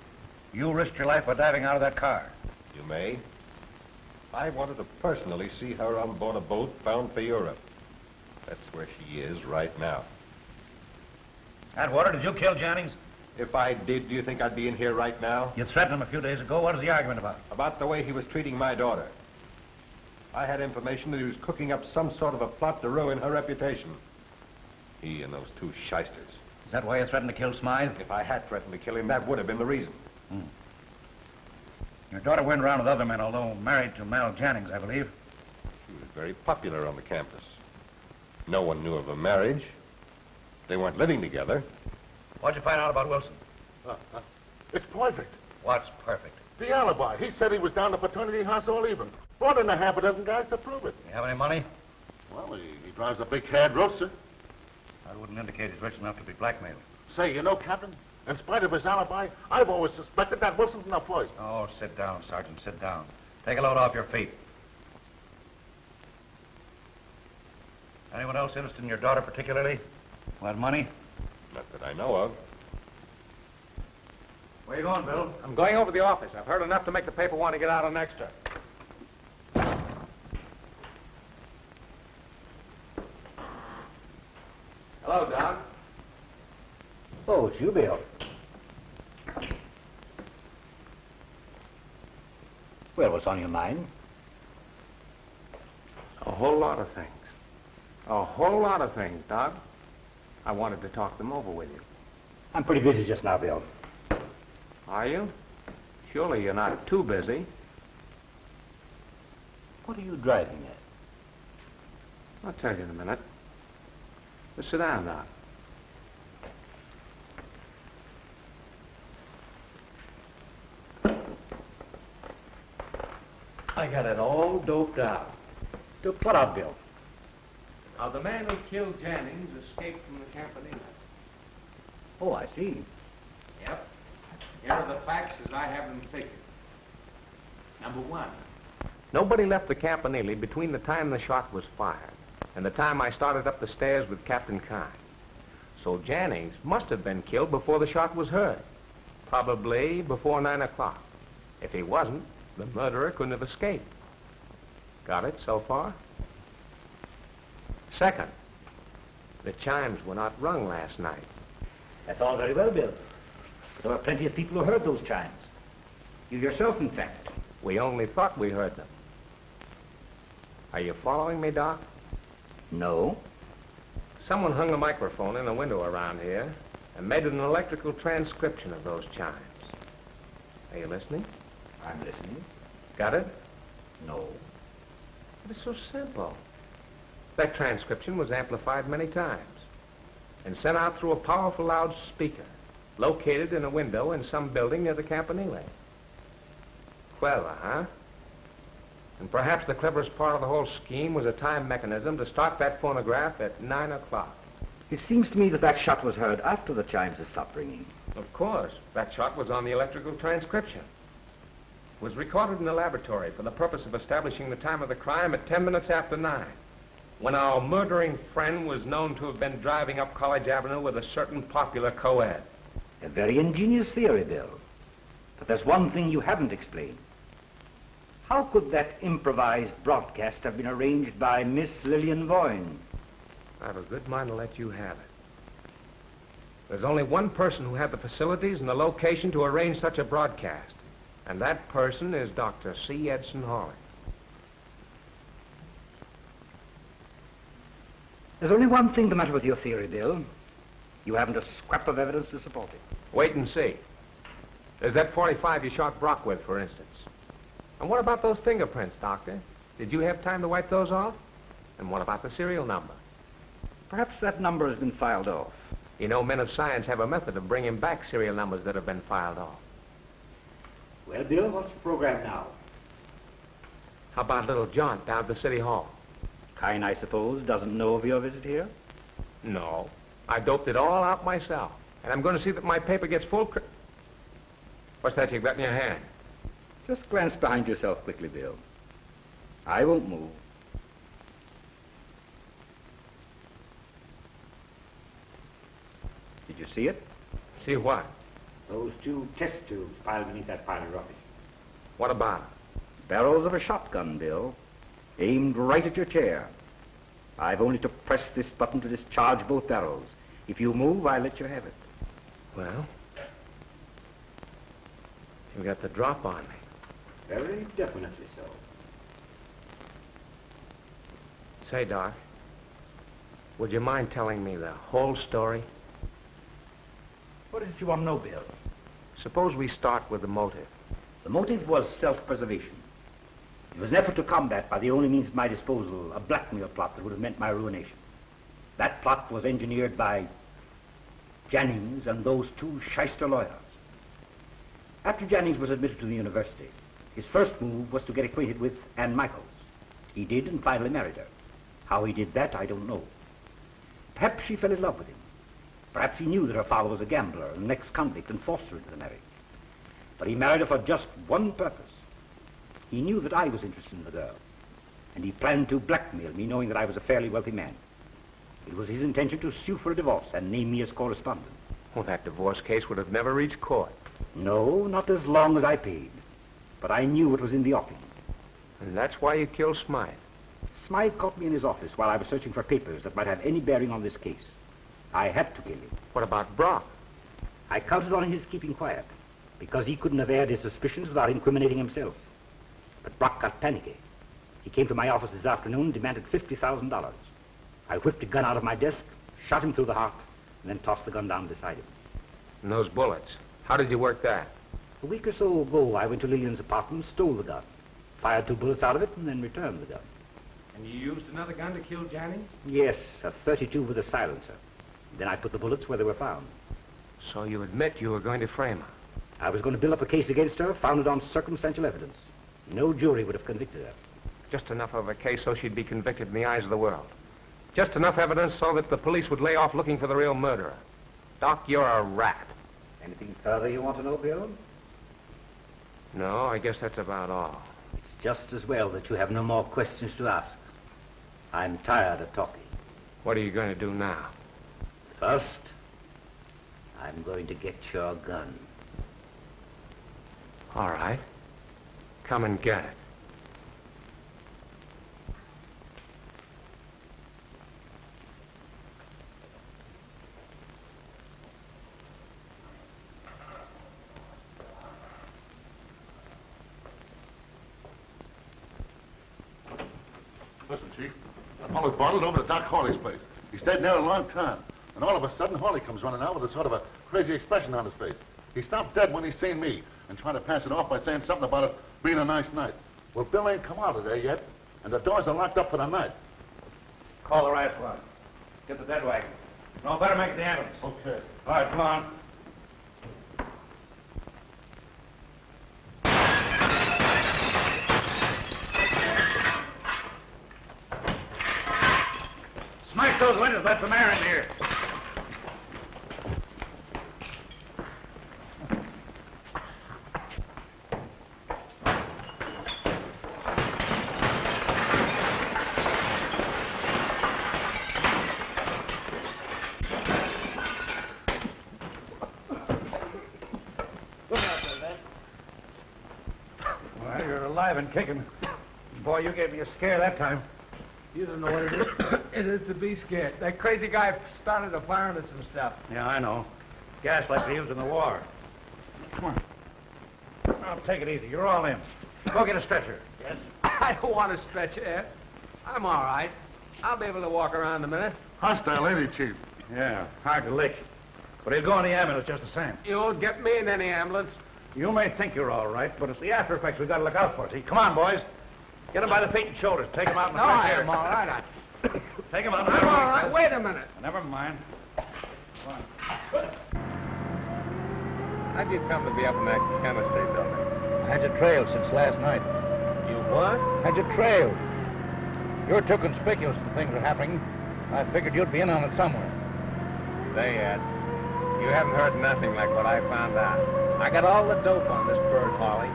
you risked your life by diving out of that car. You may. I wanted to personally see her on board a boat bound for Europe. That's where she is right now. Atwater, did you kill Jennings? If I did, do you think I'd be in here right now? You threatened him a few days ago. What is the argument about? About the way he was treating my daughter. I had information that he was cooking up some sort of a plot to ruin her reputation. He and those 2 shysters. Is that why you threatened to kill Smythe? If I had threatened to kill him, that would have been the reason. Your daughter went around with other men, although married to Mal Jennings, I believe. She was very popular on the campus. No one knew of her marriage. They weren't living together. What'd you find out about Wilson? It's perfect. What's perfect? The alibi. He said he was down to fraternity house all evening. Brought in a half a dozen guys to prove it. You have any money? Well, he drives a big cad roadster. I wouldn't indicate he's rich enough to be blackmailed. Say, you know, Captain, in spite of his alibi, I've always suspected that Wilson's in the first. Oh, sit down, Sergeant, sit down. Take a load off your feet. Anyone else interested in your daughter particularly? Want money? Not that I know of. Where you going, Bill? I'm going over to the office. I've heard enough to make the paper want to get out an extra. Hello, Doc. Oh, it's you, Bill. Well, what's on your mind? A whole lot of things. A whole lot of things, Doc. I wanted to talk them over with you. I'm pretty busy just now, Bill. Are you? Surely you're not too busy. What are you driving at? I'll tell you in a minute. Just sit down now. I got it all doped out. Doped what out, Bill? Now, the man who killed Jennings escaped from the Campanile. Oh, I see. Yep. Here are the facts as I have them figured. Number one, nobody left the Campanile between the time the shot was fired and the time I started up the stairs with Captain Kine. So Jennings must have been killed before the shot was heard, probably before 9 o'clock. If he wasn't, the murderer couldn't have escaped. Got it so far? Second, the chimes were not rung last night. That's all very well, Bill. There were plenty of people who heard those chimes. You yourself, in fact. We only thought we heard them. Are you following me, Doc? No. Someone hung a microphone in a window around here and made an electrical transcription of those chimes. Are you listening? I'm listening. Got it? No. It is so simple. That transcription was amplified many times and sent out through a powerful loudspeaker located in a window in some building near the Campanile. Clever, huh? And perhaps the cleverest part of the whole scheme was a time mechanism to start that phonograph at 9 o'clock. It seems to me that that shot was heard after the chimes had stopped ringing. Of course. That shot was on the electrical transcription. It was recorded in the laboratory for the purpose of establishing the time of the crime at 10 minutes after 9, when our murdering friend was known to have been driving up College Avenue with a certain popular co-ed. A very ingenious theory, Bill. But there's one thing you haven't explained. How could that improvised broadcast have been arranged by Miss Lillian Boyne? I have a good mind to let you have it. There's only one person who had the facilities and the location to arrange such a broadcast, and that person is Dr. C. Edson Hawley. There's only one thing the matter with your theory, Bill. You haven't a scrap of evidence to support it. Wait and see. There's that .45 you shot Brock with, for instance. And what about those fingerprints, Doctor? Did you have time to wipe those off? And what about the serial number? Perhaps that number has been filed off. You know, men of science have a method of bringing back serial numbers that have been filed off. Well, Bill, what's the program now? How about a little jaunt down to the City Hall? Kine, I suppose, doesn't know of your visit here? No. I doped it all out myself. And I'm going to see that my paper gets full What's that you've got in your hand? Just glance behind yourself quickly, Bill. I won't move. Did you see it? See what? Those 2 test tubes piled beneath that pile of rubbish. What about it? Barrels of a shotgun, Bill. Aimed right at your chair. I've only to press this button to discharge both barrels. If you move, I'll let you have it. Well, you got the drop on me. Very definitely so. Say, Doc, would you mind telling me the whole story? What is it you want to know, Bill? Suppose we start with the motive. The motive was self-preservation. It was an effort to combat, by the only means at my disposal, a blackmail plot that would have meant my ruination. That plot was engineered by Jennings and those 2 shyster lawyers. After Jennings was admitted to the university, his first move was to get acquainted with Ann Michaels. He did and finally married her. How he did that, I don't know. Perhaps she fell in love with him. Perhaps he knew that her father was a gambler and an ex-convict and forced her into the marriage. But he married her for just one purpose. He knew that I was interested in the girl, and he planned to blackmail me, knowing that I was a fairly wealthy man. It was his intention to sue for a divorce and name me as correspondent. Well, that divorce case would have never reached court. No, not as long as I paid. But I knew it was in the offing. And that's why you killed Smythe. Smythe caught me in his office while I was searching for papers that might have any bearing on this case. I had to kill him. What about Brock? I counted on his keeping quiet, because he couldn't have aired his suspicions without incriminating himself. But Brock got panicky. He came to my office this afternoon and demanded $50,000. I whipped a gun out of my desk, shot him through the heart, and then tossed the gun down beside him. And those bullets, how did you work that? A week or so ago, I went to Lillian's apartment, stole the gun, fired 2 bullets out of it, and then returned the gun. And you used another gun to kill Jennings? Yes, a .32 with a silencer. Then I put the bullets where they were found. So you admit you were going to frame her? I was going to build up a case against her, founded on circumstantial evidence. No jury would have convicted her. Just enough of a case so she'd be convicted in the eyes of the world. Just enough evidence so that the police would lay off looking for the real murderer. Doc, you're a rat. Anything further you want to know, Bill? No, I guess that's about all. It's just as well that you have no more questions to ask. I'm tired of talking. What are you going to do now? First, I'm going to get your gun. All right. Come and get it. Listen, Chief. That fellow's bottled over to Doc Hawley's place. He stayed there a long time. And all of a sudden, Hawley comes running out with a sort of a crazy expression on his face. He stopped dead when he seen me and tried to pass it off by saying something about it being a nice night. Well, Bill ain't come out of there yet, and the doors are locked up for the night. Call the right one. Get the dead wagon. No, better make the ambulance. Okay. All right, come on. Smash those windows. Let some air in here. Well, you're alive and kicking. Boy, you gave me a scare that time. You don't know what it is. It is to be scared. That crazy guy started a fire into some stuff. Yeah, I know. Gas like they used in the war. Come on. Now, take it easy. You're all in. Go get a stretcher. Yes? I don't want to stretch it. I'm all right. I'll be able to walk around in a minute. Hostile, ain't he, Chief? Yeah, hard to lick. But he'll go in the ambulance just the same. You won't get me in any ambulance. You may think you're all right, but it's the after effects we've got to look out for. See, come on, boys. Get him by the feet and shoulders. Take him out in the fresh air. I'm all right. Take him out. I'm all right. Wait a minute. Never mind. Come on. How'd you come to be up in that chemistry building? I had you trailed since last night. You what? Had you trailed. You're too conspicuous when things are happening. I figured you'd be in on it somewhere. Say, Ed, you haven't heard nothing like what I found out. I got all the dope on this Bird Hawley.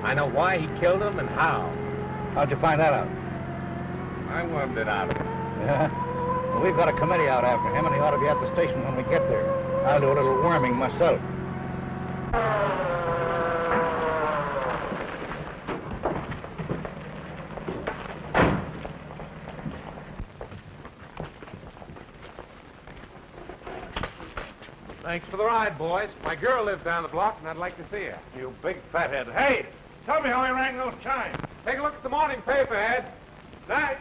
I know why he killed him and how. How'd you find that out? I wormed it out of him. Yeah? Well, we've got a committee out after him, and he ought to be at the station when we get there. I'll do a little worming myself. Thanks for the ride, boys. My girl lives down the block, and I'd like to see her. You big fathead. Hey, tell me how he rang those chimes. Take a look at the morning paper, Ed. Night.